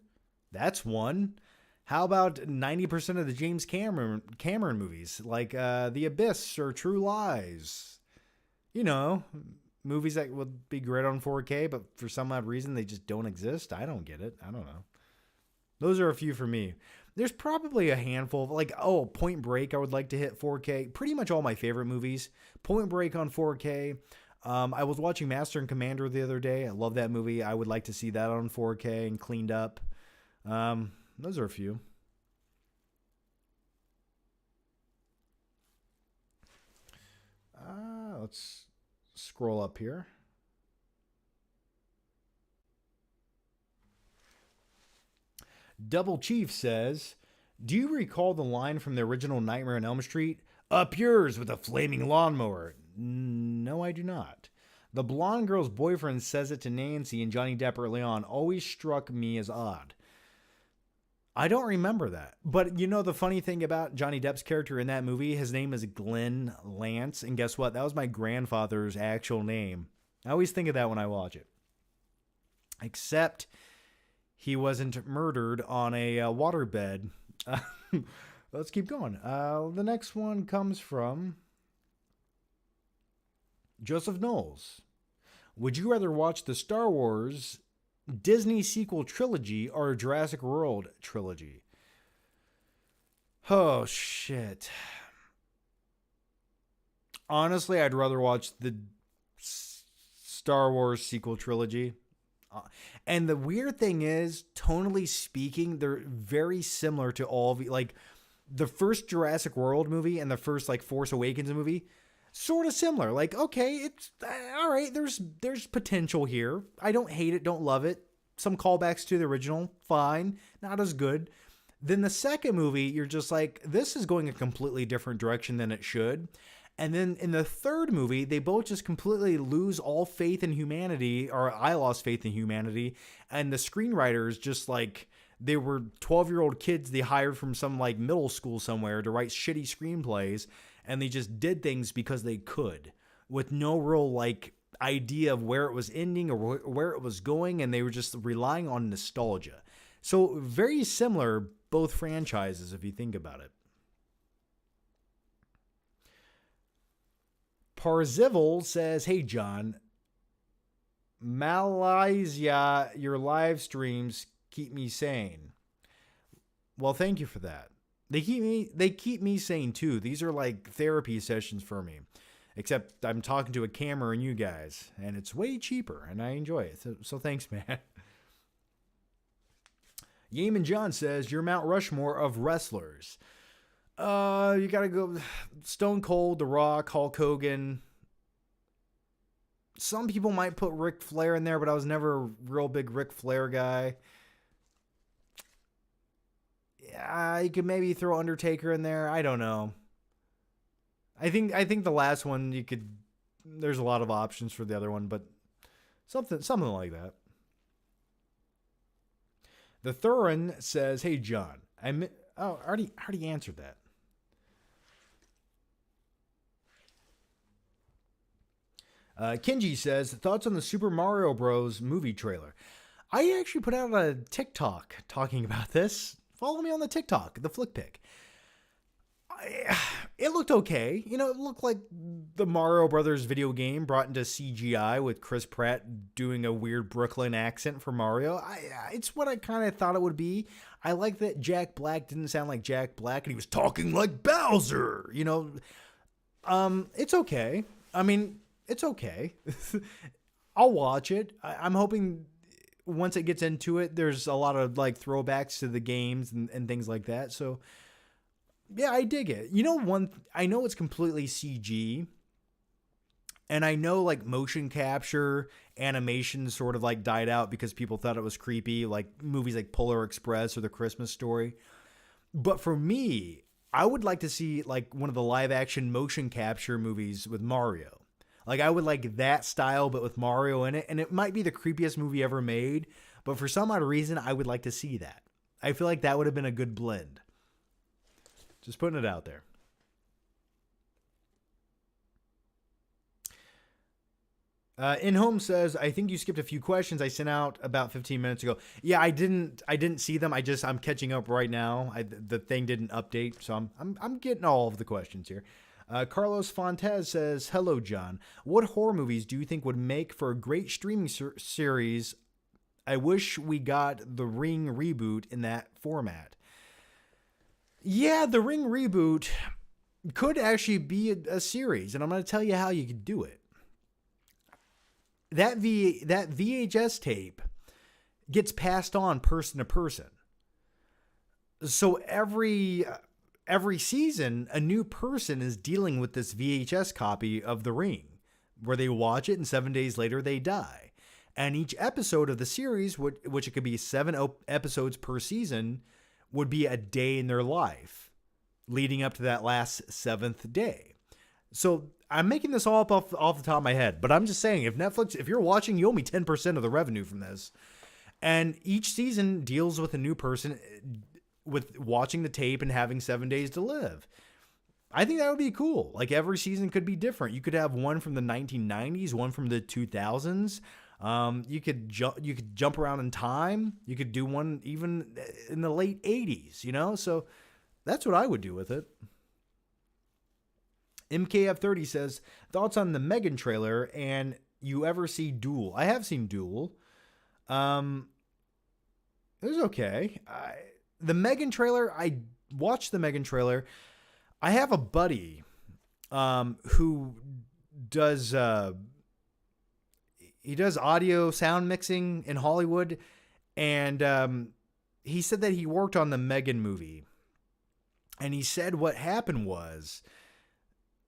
That's one. How about 90% of the James Cameron movies, like The Abyss or True Lies? You know, movies that would be great on 4K, but for some odd reason they just don't exist. I don't get it. I don't know. Those are a few for me. There's probably a handful of, like, Point Break I would like to hit 4K. Pretty much all my favorite movies. Point Break on 4K. I was watching Master and Commander the other day. I love that movie. I would like to see that on 4K and cleaned up. Those are a few. Let's scroll up here. Double Chief says, do you recall the line from the original Nightmare on Elm Street? Up yours with a flaming lawnmower. No, I do not. The blonde girl's boyfriend says it to Nancy and Johnny Depp early on. Always struck me as odd. I don't remember that. But you know the funny thing about Johnny Depp's character in that movie? His name is Glenn Lance. And guess what? That was my grandfather's actual name. I always think of that when I watch it. Except he wasn't murdered on a waterbed. Let's keep going. The next one comes from Joseph Knowles. Would you rather watch the Star Wars Disney sequel trilogy or Jurassic World trilogy? Oh, shit. Honestly, I'd rather watch the Star Wars sequel trilogy. And the weird thing is, tonally speaking, they're very similar to all of, like, the first Jurassic World movie and the first, like, Force Awakens movie. Sort of similar. Like, okay, it's all right. There's potential here. I don't hate it. Don't love it. Some callbacks to the original. Fine. Not as good. Then the second movie, you're just like, this is going a completely different direction than it should. And then in the third movie, they both just completely lose all faith in humanity, or I lost faith in humanity. And the screenwriters just like, they were 12-year-old kids they hired from some like middle school somewhere to write shitty screenplays. And they just did things because they could, with no real like idea of where it was ending or where it was going. And they were just relying on nostalgia. So very similar, both franchises, if you think about it. Parzival says, hey, John, Malaysia, your live streams keep me sane. Well, thank you for that. They keep me sane too. These are like therapy sessions for me. Except I'm talking to a camera and you guys, and it's way cheaper, and I enjoy it. So thanks, man. Yeaman John says, your Mount Rushmore of wrestlers. You gotta go Stone Cold, The Rock, Hulk Hogan. Some people might put Ric Flair in there, but I was never a real big Ric Flair guy. Yeah, you could maybe throw Undertaker in there. I don't know. I think the last one you could. There's a lot of options for the other one, but something like that. The Thurin says, "Hey John, I already answered that." Kenji says, thoughts on the Super Mario Bros. Movie trailer. I actually put out a TikTok talking about this. Follow me on the TikTok, the Flick Pick. It looked okay. You know, it looked like the Mario Brothers video game brought into CGI with Chris Pratt doing a weird Brooklyn accent for Mario. It's what I kind of thought it would be. I like that Jack Black didn't sound like Jack Black and he was talking like Bowser. You know, it's okay. I mean, it's okay. I'll watch it. I'm hoping once it gets into it, there's a lot of like throwbacks to the games and things like that. So yeah, I dig it. You know, I know it's completely CG, and I know like motion capture animation sort of like died out because people thought it was creepy, like movies like Polar Express or The Christmas Story. But for me, I would like to see like one of the live action motion capture movies with Mario. Like I would like that style, but with Mario in it. And it might be the creepiest movie ever made, but for some odd reason, I would like to see that. I feel like that would have been a good blend. Just putting it out there. In Home says, I think you skipped a few questions I sent out about 15 minutes ago. Yeah, I didn't see them. I'm catching up right now. The thing didn't update, so I'm getting all of the questions here. Carlos Fontes says, hello, John. What horror movies do you think would make for a great streaming series? I wish we got the Ring reboot in that format. Yeah, the Ring reboot could actually be a series, and I'm going to tell you how you could do it. That VHS tape gets passed on person to person. So every season, a new person is dealing with this VHS copy of The Ring, where they watch it and 7 days later they die. And each episode of the series, which it could be 7 episodes per season, would be a day in their life leading up to that last 7th day. So I'm making this all up off the top of my head, but I'm just saying, if Netflix, if you're watching, you owe me 10% of the revenue from this. And each season deals with a new person with watching the tape and having 7 days to live. I think that would be cool. Like every season could be different. You could have one from the 1990s, one from the 2000s. You could jump around in time. You could do one even in the late 80s, you know? So that's what I would do with it. MKF30 says, thoughts on the Megan trailer and you ever see Duel? I have seen Duel. It was okay. The Megan trailer, I watched the Megan trailer. I have a buddy who does he does audio sound mixing in Hollywood, and he said that he worked on the Megan movie. And he said what happened was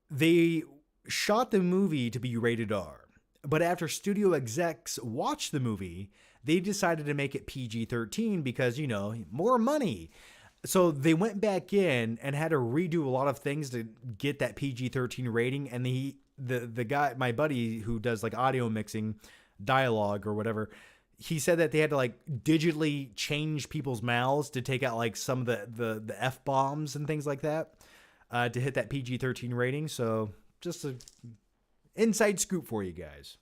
they shot the movie to be rated R. But after studio execs watched the movie, they decided to make it PG-13 because, you know, more money. So they went back in and had to redo a lot of things to get that PG-13 rating. And the guy, my buddy who does like audio mixing, dialogue or whatever, he said that they had to like digitally change people's mouths to take out like some of the F-bombs and things like that to hit that PG-13 rating. So just an inside scoop for you guys.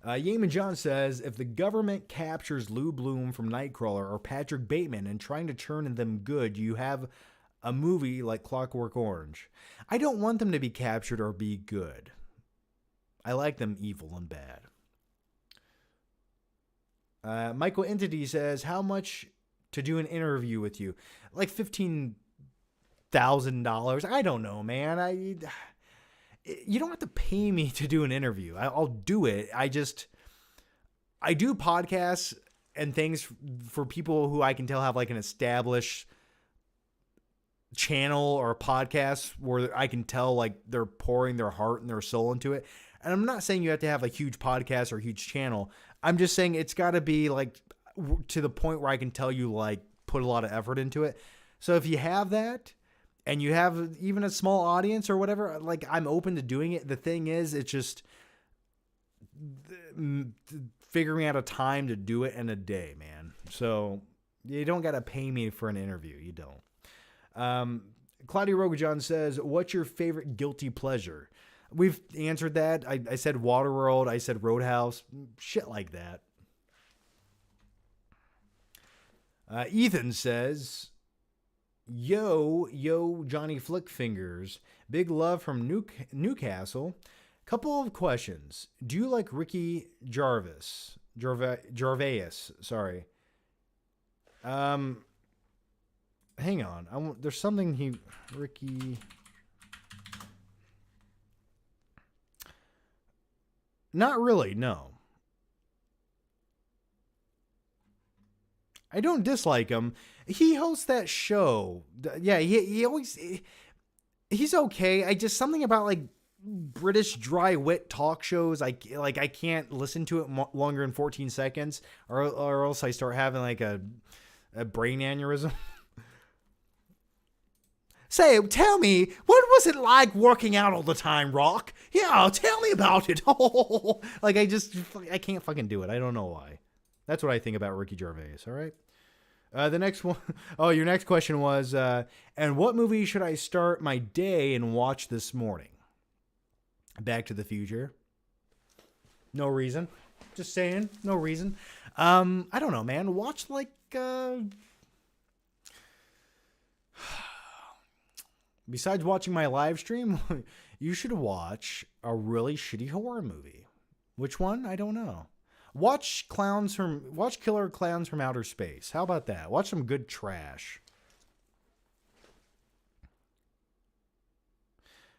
Yeaman John says, if the government captures Lou Bloom from Nightcrawler or Patrick Bateman and trying to turn them good, you have a movie like Clockwork Orange. I don't want them to be captured or be good. I like them evil and bad. Michael Entity says, how much to do an interview with you? Like $15,000. I don't know, man. You don't have to pay me to do an interview. I'll do it. I do podcasts and things for people who I can tell have like an established channel or a podcast where I can tell like they're pouring their heart and their soul into it. And I'm not saying you have to have a huge podcast or a huge channel. I'm just saying it's got to be like to the point where I can tell you like put a lot of effort into it. So if you have that, and you have even a small audience or whatever, like I'm open to doing it. The thing is, it's just figuring out a time to do it in a day, man. So you don't got to pay me for an interview. You don't. Claudia Rogajon says, what's your favorite guilty pleasure? We've answered that. I said Waterworld. I said Roadhouse. Shit like that. Ethan says, Yo, Johnny Flickfingers. Big love from Newcastle. Couple of questions. Do you like Ricky Gervais? Sorry. Hang on. There's something Ricky. Not really, no. I don't dislike him. He hosts that show. Yeah, he always... He's okay. I just... Something about, like, British dry wit talk shows. I can't listen to it longer than 14 seconds. Or else I start having, like, a brain aneurysm. Say, tell me, what was it like working out all the time, Rock? Yeah, tell me about it. Like, I can't fucking do it. I don't know why. That's what I think about Ricky Gervais, all right? The next one, your next question was, and what movie should I start my day and watch this morning? Back to the Future. No reason. Just saying. No reason. I don't know, man. Watch like besides watching my live stream, you should watch a really shitty horror movie. Which one? I don't know. Watch Killer Clowns from Outer Space. How about that? Watch some good trash.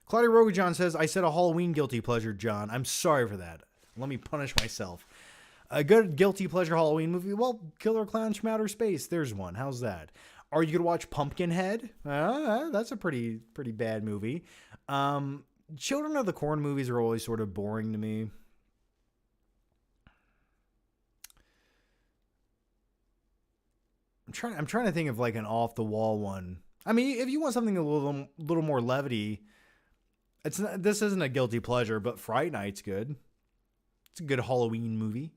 Claudia Rogajon says, I said a Halloween guilty pleasure, John. I'm sorry for that. Let me punish myself. A good guilty pleasure Halloween movie? Well, Killer Clowns from Outer Space. There's one. How's that? Are you going to watch Pumpkinhead? That's a pretty bad movie. Children of the Corn movies are always sort of boring to me. I'm trying to think of like an off the wall one. I mean, if you want something a little more levity, this isn't a guilty pleasure, but Fright Night's good. It's a good Halloween movie.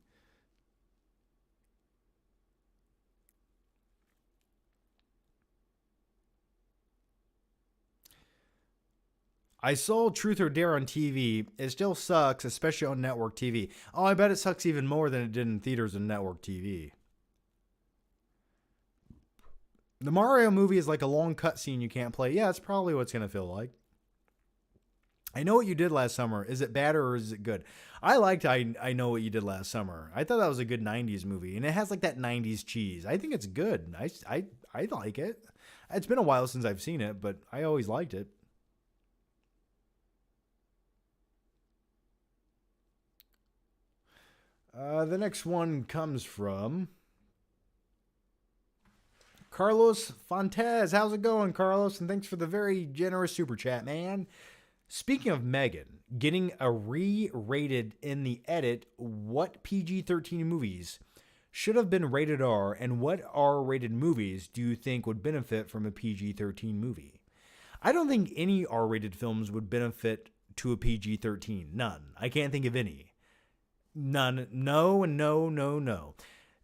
I saw Truth or Dare on TV. It still sucks, especially on network TV. Oh, I bet it sucks even more than it did in theaters and network TV. The Mario movie is like a long cutscene you can't play. Yeah, it's probably what it's going to feel like. I Know What You Did Last Summer. Is it bad or is it good? I liked I Know What You Did Last Summer. I thought that was a good 90s movie. And it has like that 90s cheese. I think it's good. I like it. It's been a while since I've seen it, but I always liked it. The next one comes from Carlos Fontes. How's it going, Carlos? And thanks for the very generous super chat, man. Speaking of Megan, getting a re-rated in the edit, what PG-13 movies should have been rated R, and what R-rated movies do you think would benefit from a PG-13 movie? I don't think any R-rated films would benefit to a PG-13. None. I can't think of any. None. No.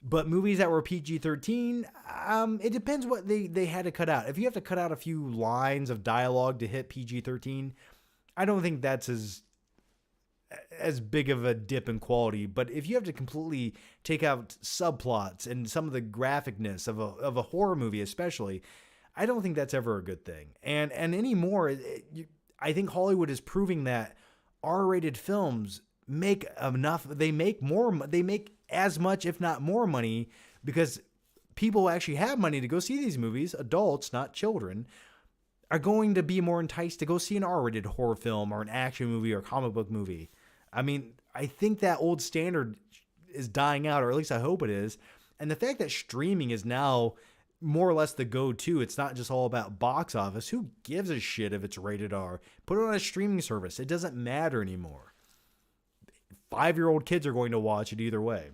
But movies that were PG-13, it depends what they had to cut out. If you have to cut out a few lines of dialogue to hit PG-13, I don't think that's as big of a dip in quality. But if you have to completely take out subplots and some of the graphicness of a horror movie especially, I don't think that's ever a good thing. And anymore, I think Hollywood is proving that R-rated films make enough. They make as much, if not more money, because people actually have money to go see these movies. Adults, not children, are going to be more enticed to go see an R-rated horror film or an action movie or comic book movie. I mean, I think that old standard is dying out, or at least I hope it is. And the fact that streaming is now more or less the go-to, it's not just all about box office. Who gives a shit if it's rated R? Put it on a streaming service. It doesn't matter anymore. 5-year-old kids are going to watch it either way.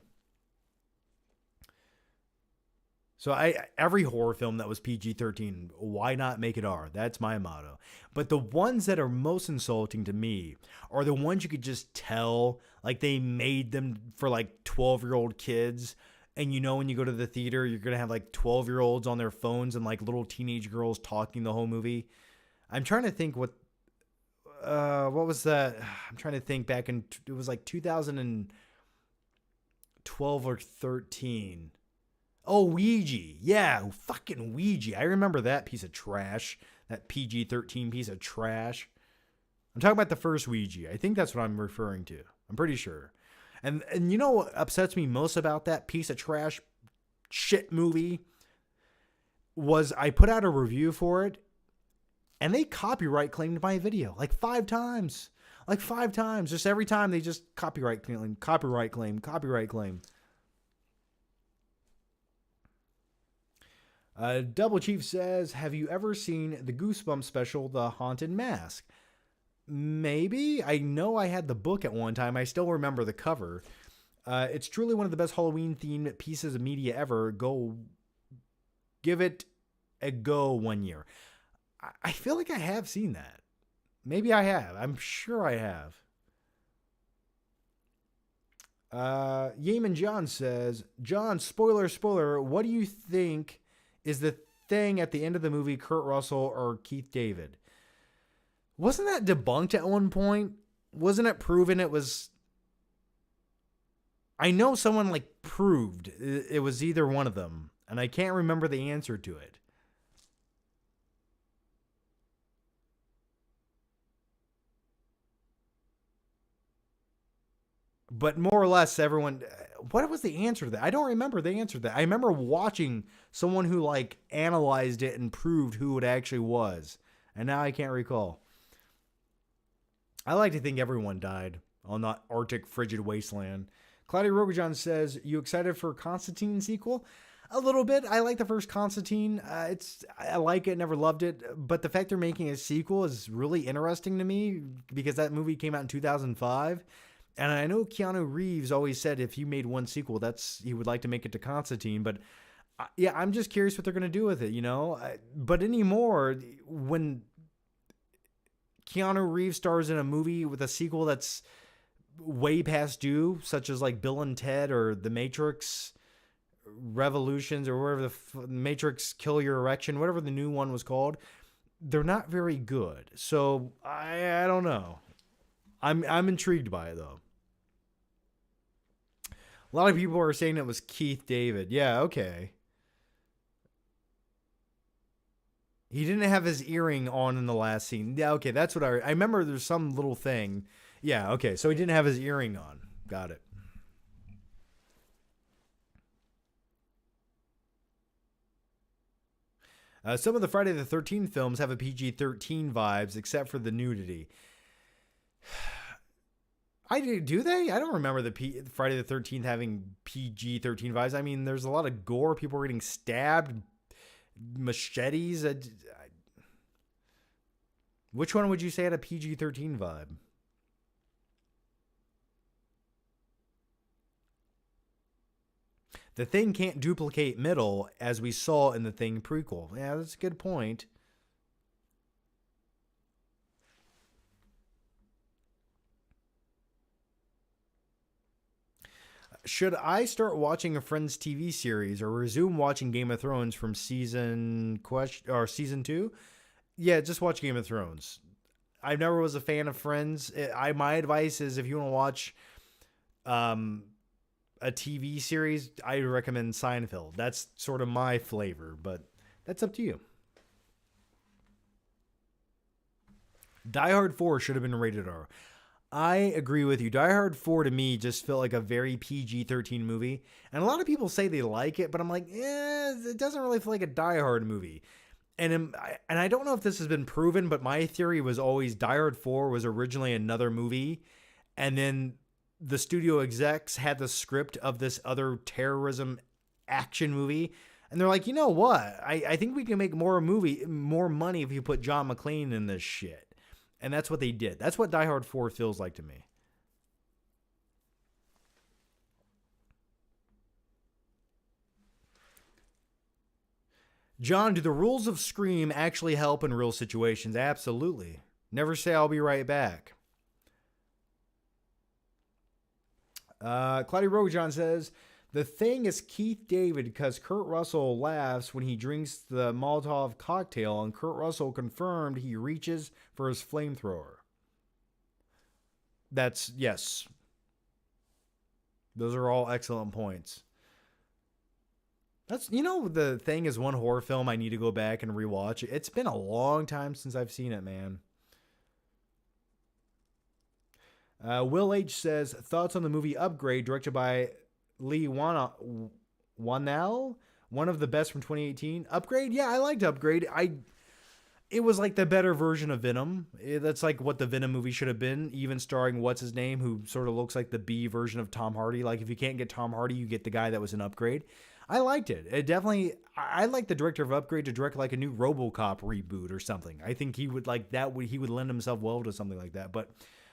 So every horror film that was PG-13, why not make it R? That's my motto. But the ones that are most insulting to me are the ones you could just tell, like they made them for like 12-year-old kids. And you know when you go to the theater, you're going to have like 12-year-olds on their phones and like little teenage girls talking the whole movie. I'm trying to think what was that? I'm trying to think back in, it was like 2012 or 13. Oh, Ouija. Yeah, fucking Ouija. I remember that piece of trash. That PG-13 piece of trash. I'm talking about the first Ouija. I think that's what I'm referring to. I'm pretty sure. And you know what upsets me most about that piece of trash shit movie was I put out a review for it and they copyright claimed my video like 5 times. Like 5 times. Just every time they just copyright claim. Double Chief says, have you ever seen the Goosebumps special, The Haunted Mask? Maybe. I know I had the book at one time. I still remember the cover. It's truly one of the best Halloween-themed pieces of media ever. Go give it a go one year. I feel like I have seen that. Maybe I have. I'm sure I have. Yeaman John says, John, spoiler, what do you think is the thing at the end of the movie, Kurt Russell or Keith David? Wasn't that debunked at one point? Wasn't it proven it was I know someone like proved it was either one of them, and I can't remember the answer to it. But more or less, everyone. What was the answer to that? I don't remember the answer to that. I remember watching someone who like analyzed it and proved who it actually was, and now I can't recall. I like to think everyone died on that Arctic frigid wasteland. Claudia Rogajon says, "You excited for Constantine sequel?" A little bit. I like the first Constantine. I like it, never loved it, but the fact they're making a sequel is really interesting to me because that movie came out in 2005. And I know Keanu Reeves always said if he made one sequel, he would like to make it to Constantine. But yeah, I'm just curious what they're going to do with it, But anymore, when Keanu Reeves stars in a movie with a sequel that's way past due, such as like Bill and Ted or The Matrix Revolutions or whatever Matrix Kill Your Erection, whatever the new one was called, they're not very good. So I don't know. I'm intrigued by it though. A lot of people are saying it was Keith David. Yeah, okay. He didn't have his earring on in the last scene. Yeah, okay, that's what I remember. There's some little thing. Yeah, okay, so he didn't have his earring on. Got it. Some of the Friday the 13th films have a PG-13 vibes, except for the nudity. Do they? I don't remember the Friday the 13th having PG-13 vibes. I mean, there's a lot of gore. People were getting stabbed, machetes. Which one would you say had a PG-13 vibe? The Thing can't duplicate middle, as we saw in the Thing prequel. Yeah, that's a good point. Should I start watching a Friends TV series or resume watching Game of Thrones from season 2? Yeah, just watch Game of Thrones. I never was a fan of Friends. My advice is if you want to watch a TV series, I recommend Seinfeld. That's sort of my flavor, but that's up to you. Die Hard 4 should have been rated R. I agree with you. Die Hard 4 to me just felt like a very PG-13 movie. And a lot of people say they like it, but I'm like, it doesn't really feel like a Die Hard movie. And I don't know if this has been proven, but my theory was always Die Hard 4 was originally another movie. And then the studio execs had the script of this other terrorism action movie. And they're like, you know what? I think we can make more money if you put John McClane in this shit. And that's what they did. That's what Die Hard 4 feels like to me. John, do the rules of Scream actually help in real situations? Absolutely. Never say I'll be right back. Claudia Rogajon says, the Thing is Keith David because Kurt Russell laughs when he drinks the Molotov cocktail, and Kurt Russell confirmed he reaches for his flamethrower. Yes. Those are all excellent points. The Thing is one horror film I need to go back and rewatch. It's been a long time since I've seen it, man. Will H says, thoughts on the movie Upgrade, directed by Lee Whannell, one of the best from 2018. Upgrade? Yeah, I liked Upgrade. It was like the better version of Venom. That's like what the Venom movie should have been, even starring what's his name, who sort of looks like the B version of Tom Hardy. Like if you can't get Tom Hardy, you get the guy that was in Upgrade. I liked it. I like the director of Upgrade to direct like a new RoboCop reboot or something. I think he would like that. He would lend himself well to something like that. But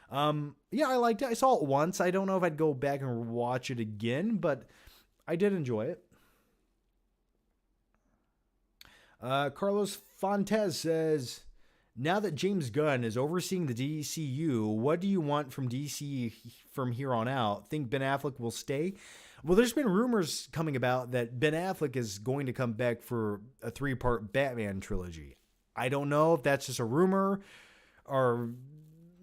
yeah, I liked it. I saw it once. I don't know if I'd go back and watch it again, but I did enjoy it. Carlos Fontes says, now that James Gunn is overseeing the DCU, what do you want from DC from here on out? Think Ben Affleck will stay? Well, there's been rumors coming about that Ben Affleck is going to come back for a 3-part Batman trilogy. I don't know if that's just a rumor or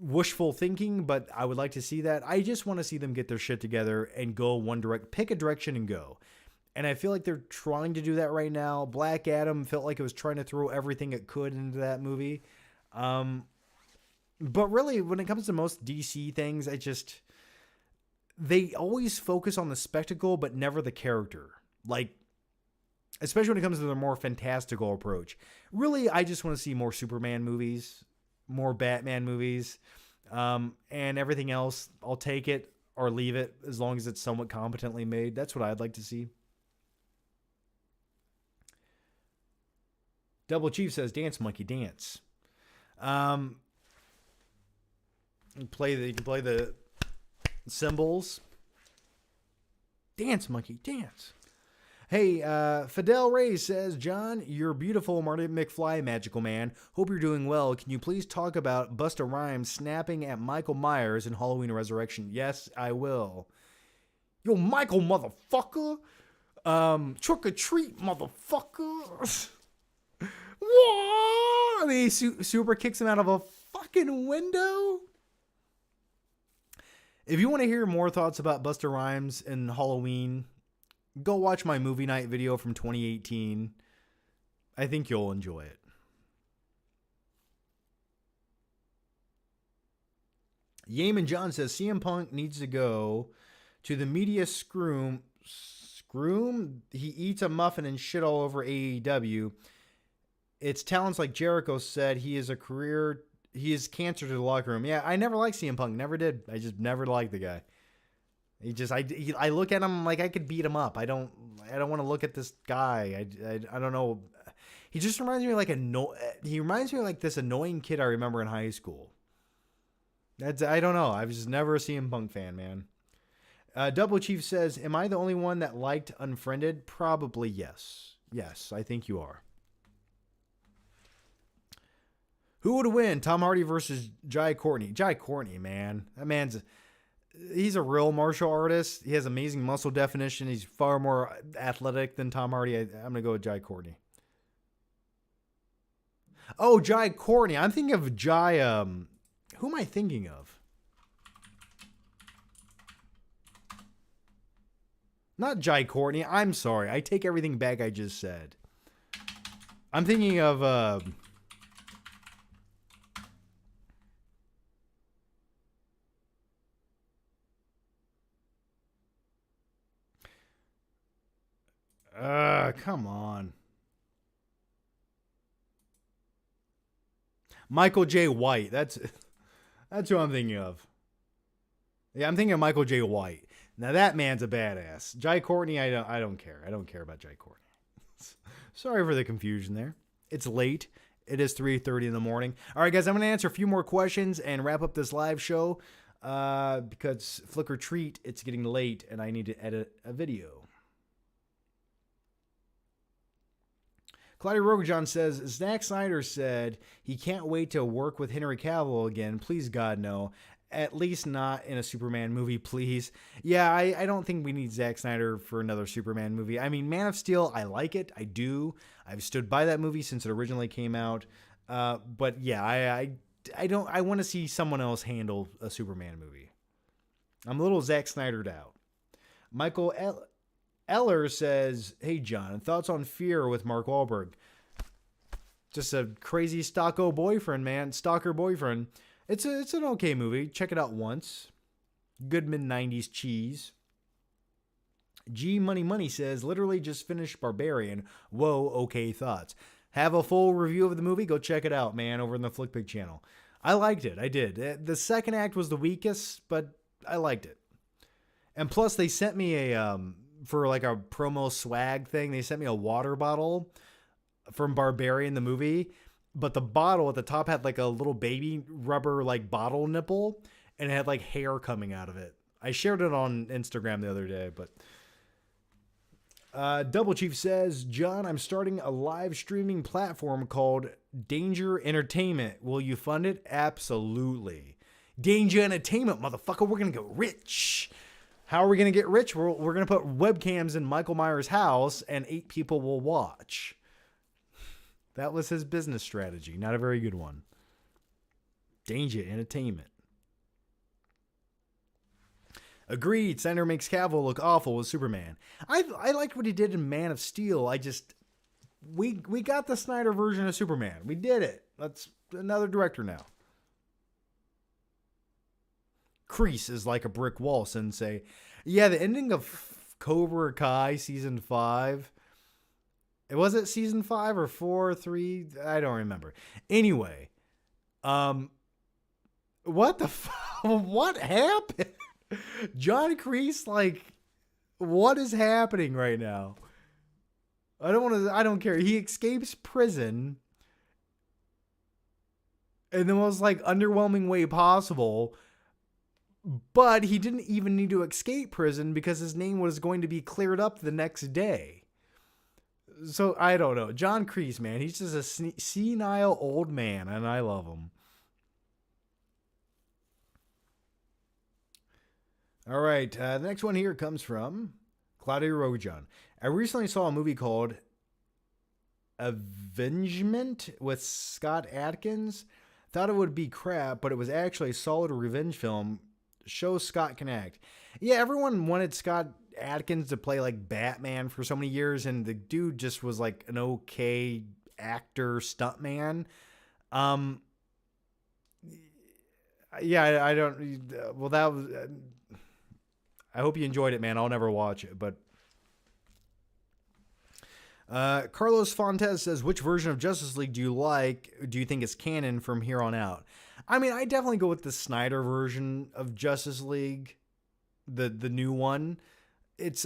wishful thinking, but I would like to see that. I just want to see them get their shit together and go pick a direction and go. And I feel like they're trying to do that right now. Black Adam felt like it was trying to throw everything it could into that movie. But really, when it comes to most DC things, they always focus on the spectacle, but never the character. Like, especially when it comes to their more fantastical approach. Really, I just want to see more Superman movies, more Batman movies, and everything else. I'll take it or leave it as long as it's somewhat competently made. That's what I'd like to see. Double Chief says, "Dance Monkey Dance." You can play the cymbals. Dance Monkey Dance. Hey, Fidel Ray says, "John, you're beautiful, Marty McFly, magical man. Hope you're doing well. Can you please talk about Busta Rhymes snapping at Michael Myers in Halloween Resurrection?" Yes, I will. Yo, Michael, motherfucker. Trick or treat, motherfucker. What? He super kicks him out of a fucking window. If you want to hear more thoughts about Busta Rhymes and Halloween, go watch my movie night video from 2018. I think you'll enjoy it. Yeaman John says, "CM Punk needs to go to the media scroom. He eats a muffin and shit all over AEW. It's talents like Jericho said. He is cancer to the locker room." Yeah, I never liked CM Punk. Never did. I just never liked the guy. I look at him like I could beat him up. I don't want to look at this guy. I don't know. He just reminds me of like this annoying kid I remember in high school. I don't know. I was just never a CM Punk fan, man. Double Chief says, "Am I the only one that liked Unfriended?" Probably yes. Yes, I think you are. Who would win? Tom Hardy versus Jai Courtney. Jai Courtney, man. He's a real martial artist. He has amazing muscle definition. He's far more athletic than Tom Hardy. I'm going to go with Jai Courtney. Oh, Jai Courtney. I'm thinking of Jai. Who am I thinking of? Not Jai Courtney. I'm sorry. I take everything back I just said. I'm thinking of... come on. Michael J. White. That's who I'm thinking of. Yeah, I'm thinking of Michael J. White. Now that man's a badass. Jai Courtney, I don't care. I don't care about Jai Courtney. Sorry for the confusion there. It's late. It is 3:30 in the morning. All right, guys, I'm going to answer a few more questions and wrap up this live show because Flick or Treat, it's getting late and I need to edit a video. Claudia Rogajon says, "Zack Snyder said he can't wait to work with Henry Cavill again. Please, God, no. At least not in a Superman movie, please." Yeah, I don't think we need Zack Snyder for another Superman movie. I mean, Man of Steel, I like it. I do. I've stood by that movie since it originally came out. But yeah, I want to see someone else handle a Superman movie. I'm a little Zack Snydered out. Michael Eller says, "Hey, John, thoughts on Fear with Mark Wahlberg?" Just a crazy stalker boyfriend, man. Stalker boyfriend. It's an okay movie. Check it out once. Good mid-90s cheese. G Money says, "Literally just finished Barbarian. Whoa, okay thoughts." Have a full review of the movie? Go check it out, man, over in the Flickpig channel. I liked it. I did. The second act was the weakest, but I liked it. And plus, they sent me for like a promo swag thing, they sent me a water bottle from Barbarian the movie, but the bottle at the top had like a little baby rubber like bottle nipple and it had like hair coming out of it. I shared it on Instagram the other day, but Double Chief says, "John, I'm starting a live streaming platform called Danger Entertainment. Will you fund it?" Absolutely. Danger Entertainment, motherfucker. We're going to get rich. How are we going to get rich? We're going to put webcams in Michael Myers' house and 8 people will watch. That was his business strategy. Not a very good one. Danger Entertainment. Agreed. Snyder makes Cavill look awful with Superman. I liked what he did in Man of Steel. We got the Snyder version of Superman. We did it. That's another director now. Kreese is like a brick wall, Sensei. Yeah, the ending of Cobra Kai season 5. Was it season 5 or 4, 3? I don't remember. Anyway, what the what happened? John Kreese, like, what is happening right now? I don't care. He escapes prison in the most, like, underwhelming way possible. But he didn't even need to escape prison because his name was going to be cleared up the next day. So, I don't know. John Kreese, man, he's just a senile old man, and I love him. All right, the next one here comes from Claudia Rojan. I recently saw a movie called Avengement with Scott Adkins. Thought it would be crap, but it was actually a solid revenge film. Shows Scott can act. Yeah, everyone wanted Scott Adkins to play like Batman for so many years, and the dude just was like an okay actor, stuntman. Yeah, I don't. Well, that was. I hope you enjoyed it, man. I'll never watch it, but. Carlos Fontes says, which version of Justice League do you think is canon from here on out? I mean, I definitely go with the Snyder version of Justice League, the new one. It's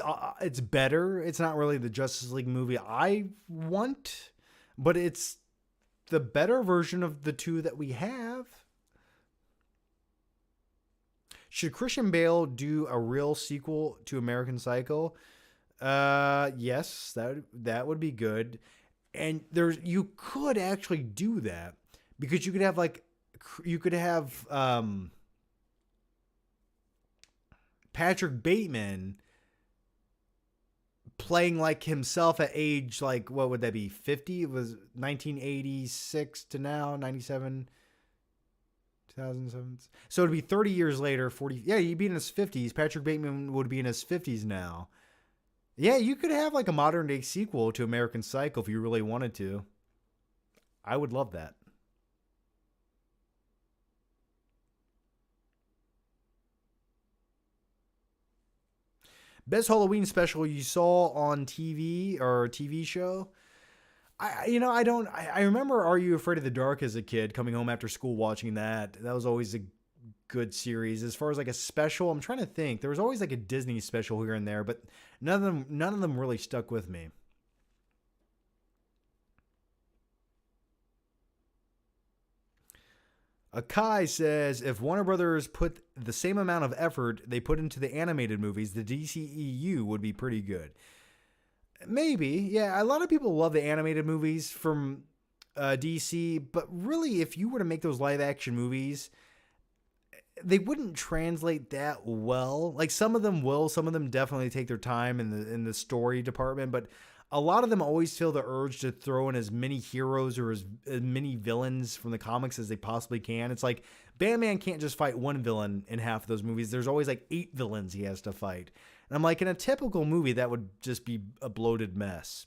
better. It's not really the Justice League movie I want, but it's the better version of the two that we have. Should Christian Bale do a real sequel to American Psycho? Yes, that would be good. And you could actually do that because you could have Patrick Bateman playing like himself at age, like, what would that be? 50? It was 1986 to now, 97, 2007. So it'd be 30 years later, 40. Yeah, he'd be in his 50s. Patrick Bateman would be in his 50s now. Yeah, you could have like a modern day sequel to American Psycho if you really wanted to. I would love that. Best Halloween special you saw on TV or TV show? I remember Are You Afraid of the Dark as a kid, coming home after school watching that. That was always a good series. As far as like a special, I'm trying to think. There was always like a Disney special here and there, but none of them really stuck with me. Akai says, if Warner Brothers put the same amount of effort they put into the animated movies, the DCEU would be pretty good. Maybe. Yeah, a lot of people love the animated movies from DC, but really, if you were to make those live action movies, they wouldn't translate that well. Like, some of them will, some of them definitely take their time in the story department, but a lot of them always feel the urge to throw in as many heroes or as many villains from the comics as they possibly can. It's like Batman can't just fight one villain in half of those movies. There's always like 8 villains he has to fight. And I'm like, in a typical movie, that would just be a bloated mess.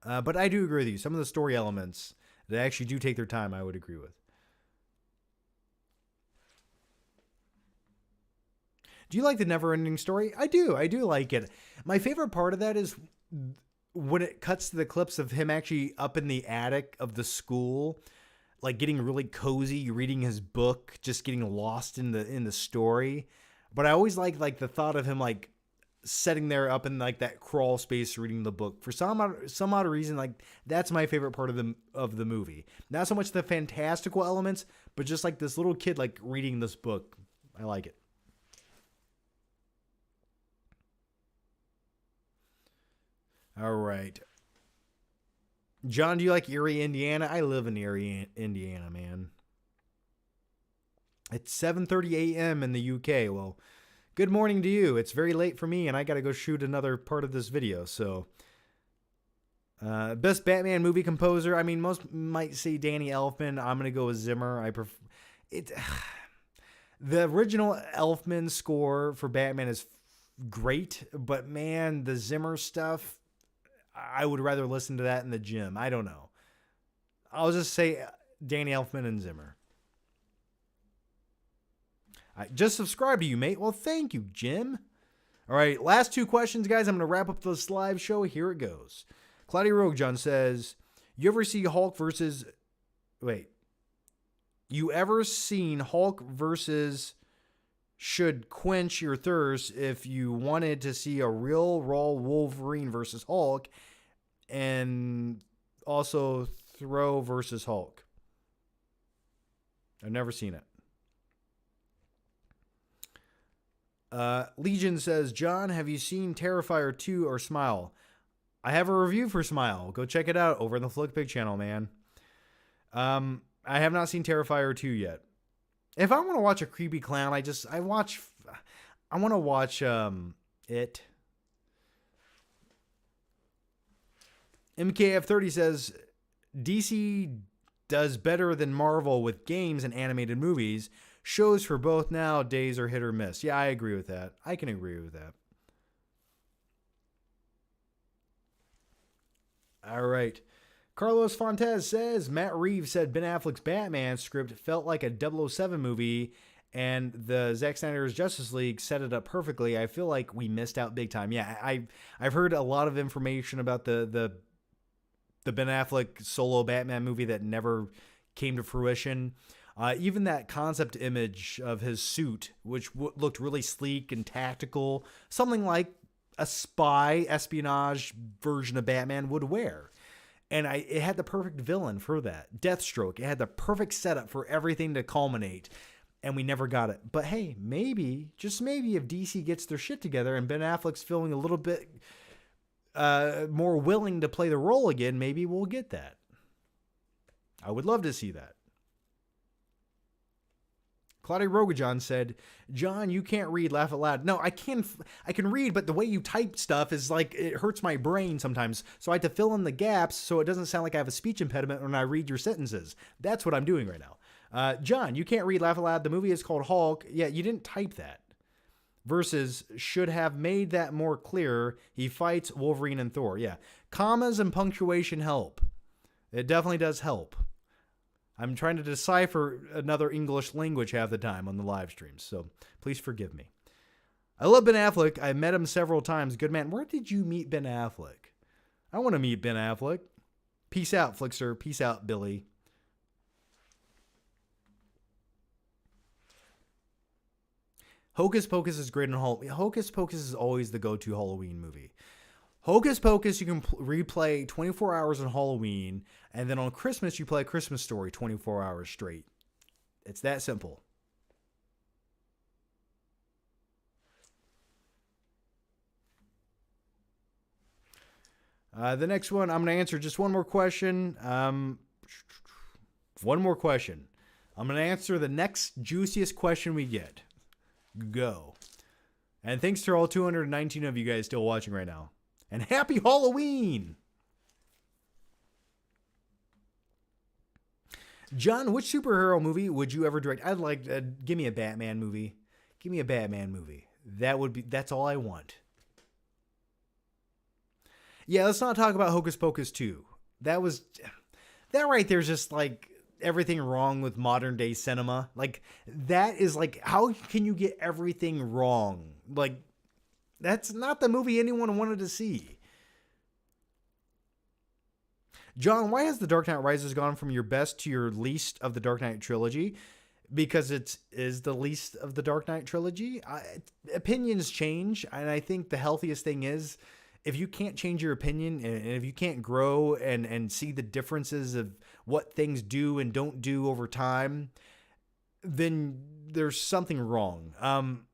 But I do agree with you. Some of the story elements that actually do take their time, I would agree with. Do you like the never-ending story? I do. I do like it. My favorite part of that is when it cuts to the clips of him actually up in the attic of the school, like getting really cozy, reading his book, just getting lost in the story. But I always like the thought of him like sitting there up in like that crawl space reading the book. For some odd reason, like that's my favorite part of the movie. Not so much the fantastical elements, but just like this little kid like reading this book. I like it. All right. John, do you like Erie, Indiana? I live in Erie, Indiana, man. It's 7:30 a.m. in the UK. Well, good morning to you. It's very late for me, and I got to go shoot another part of this video. So, Best Batman movie composer. I mean, most might say Danny Elfman. I'm gonna go with Zimmer. I prefer it. The original Elfman score for Batman is great, but man, the Zimmer stuff, I would rather listen to that in the gym. I don't know. I'll just say Danny Elfman and Zimmer. I just subscribe to you, mate. Well, thank you, Jim. All right, last two questions, guys. I'm going to wrap up this live show. Here it goes. Claudia Rogue John says, you ever see Hulk versus... Wait. You ever seen Hulk versus should quench your thirst if you wanted to see a real raw Wolverine versus Hulk and also Throw versus Hulk? I've never seen it. Legion says, John, have you seen Terrifier 2 or Smile? I have a review for Smile. Go check it out over in the Flickpig channel, man. I have not seen Terrifier 2 yet. If I want to watch a creepy clown, I want to watch it. MKF30 says, DC does better than Marvel with games and animated movies. Shows for both nowadays are hit or miss. Yeah, I agree with that. I can agree with that. All right. Carlos Fontes says, Matt Reeves said Ben Affleck's Batman script felt like a 007 movie, and the Zack Snyder's Justice League set it up perfectly. I feel like we missed out big time. Yeah, I've heard a lot of information about the Ben Affleck solo Batman movie that never came to fruition. Even that concept image of his suit, which looked really sleek and tactical, something like a spy espionage version of Batman would wear. And it had the perfect villain for that. Deathstroke. It had the perfect setup for everything to culminate. And we never got it. But hey, maybe, just maybe, if DC gets their shit together and Ben Affleck's feeling a little bit more willing to play the role again, maybe we'll get that. I would love to see that. Claudia Rogajon said, John, you can't read, laugh out loud. No, I can read, but the way you type stuff is like, it hurts my brain sometimes. So I have to fill in the gaps so it doesn't sound like I have a speech impediment when I read your sentences. That's what I'm doing right now. John, you can't read, laugh out loud. The movie is called Hulk. Yeah, you didn't type that. Versus should have made that more clear. He fights Wolverine and Thor. Yeah, commas and punctuation help. It definitely does help. I'm trying to decipher another English language half the time on the live streams, so please forgive me. I love Ben Affleck. I met him several times. Good man. Where did you meet Ben Affleck? I want to meet Ben Affleck. Peace out, Flickster. Peace out, Billy. Hocus Pocus is great in Halloween. Hocus Pocus is always the go-to Halloween movie. Hocus Pocus, you can replay 24 hours on Halloween, and then on Christmas, you play a Christmas Story 24 hours straight. It's that simple. The next one, I'm going to answer just one more question. One more question. I'm going to answer the next juiciest question we get. Go. And thanks to all 219 of you guys still watching right now. And happy Halloween! John, which superhero movie would you ever direct? I'd like, give me a Batman movie. Give me a Batman movie. That's all I want. Yeah, let's not talk about Hocus Pocus 2. That right there is just like everything wrong with modern day cinema. Like, that is like, how can you get everything wrong? Like, that's not the movie anyone wanted to see. John, why has The Dark Knight Rises gone from your best to your least of the Dark Knight trilogy? Because it is the least of the Dark Knight trilogy. Opinions change, and I think the healthiest thing is, if you can't change your opinion, and if you can't grow and see the differences of what things do and don't do over time, then there's something wrong.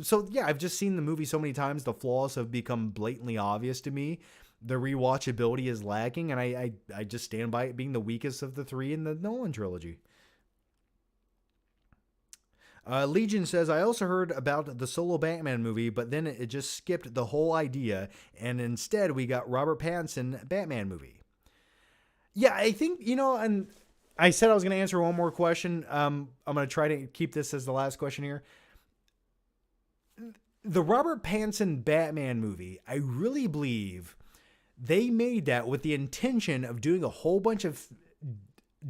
So yeah, I've just seen the movie so many times, the flaws have become blatantly obvious to me. The rewatchability is lacking, and I just stand by it being the weakest of the three in the Nolan trilogy. Legion says, I also heard about the solo Batman movie, but then it just skipped the whole idea, and instead we got Robert Pattinson Batman movie. Yeah, I think, and I said I was going to answer one more question. I'm going to try to keep this as the last question here. The Robert Pattinson Batman movie, I really believe they made that with the intention of doing a whole bunch of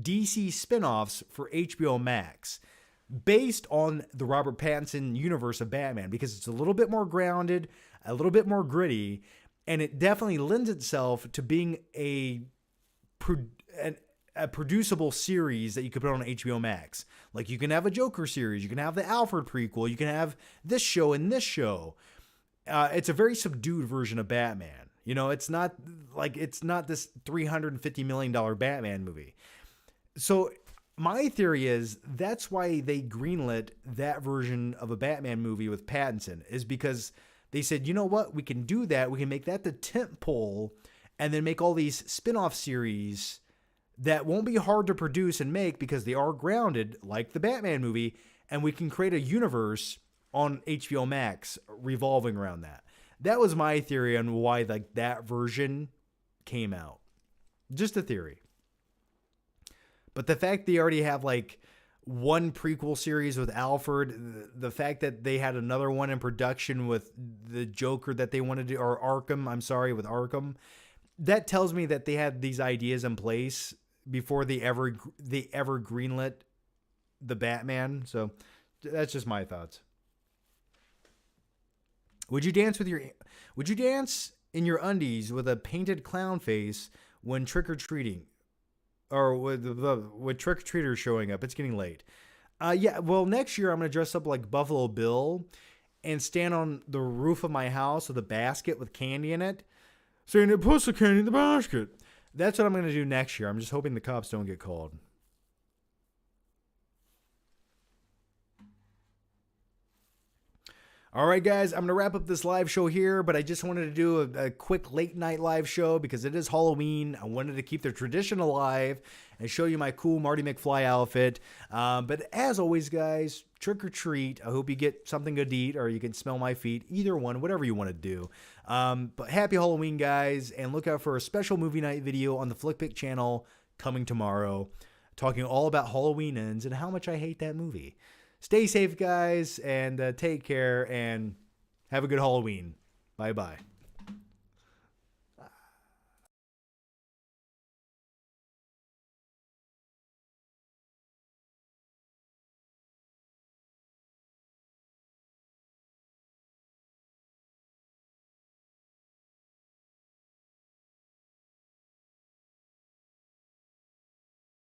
DC spinoffs for HBO Max based on the Robert Pattinson universe of Batman, because it's a little bit more grounded, a little bit more gritty, and it definitely lends itself to being a producible series that you could put on HBO Max. Like, you can have a Joker series, you can have the Alfred prequel, you can have this show and this show. It's a very subdued version of Batman. It's not this $350 million Batman movie. So my theory is that's why they greenlit that version of a Batman movie with Pattinson, is because they said, you know what, we can do that. We can make that the tent pole and then make all these spin-off series that won't be hard to produce and make because they are grounded like the Batman movie, and we can create a universe on HBO Max revolving around that. That was my theory on why that version came out. Just a theory. But the fact they already have one prequel series with Alfred, the fact that they had another one in production with the Joker that they wanted to, or Arkham, with Arkham, that tells me that they had these ideas in place before they ever greenlit the Batman. So that's just my thoughts. Would you dance in your undies with a painted clown face when trick-or-treating? Or with trick-or-treaters showing up? It's getting late. Yeah, well, next year I'm going to dress up like Buffalo Bill and stand on the roof of my house with a basket with candy in it, saying, it puts the candy in the basket. That's what I'm going to do next year. I'm just hoping the cops don't get called. All right, guys, I'm going to wrap up this live show here, but I just wanted to do a quick late night live show because it is Halloween. I wanted to keep the tradition alive and show you my cool Marty McFly outfit. But as always, guys, trick or treat. I hope you get something good to eat, or you can smell my feet. Either one, whatever you want to do. But happy Halloween, guys, and look out for a special movie night video on the Flickpick channel coming tomorrow, talking all about Halloween Ends and how much I hate that movie. Stay safe, guys, and take care, and have a good Halloween. Bye-bye.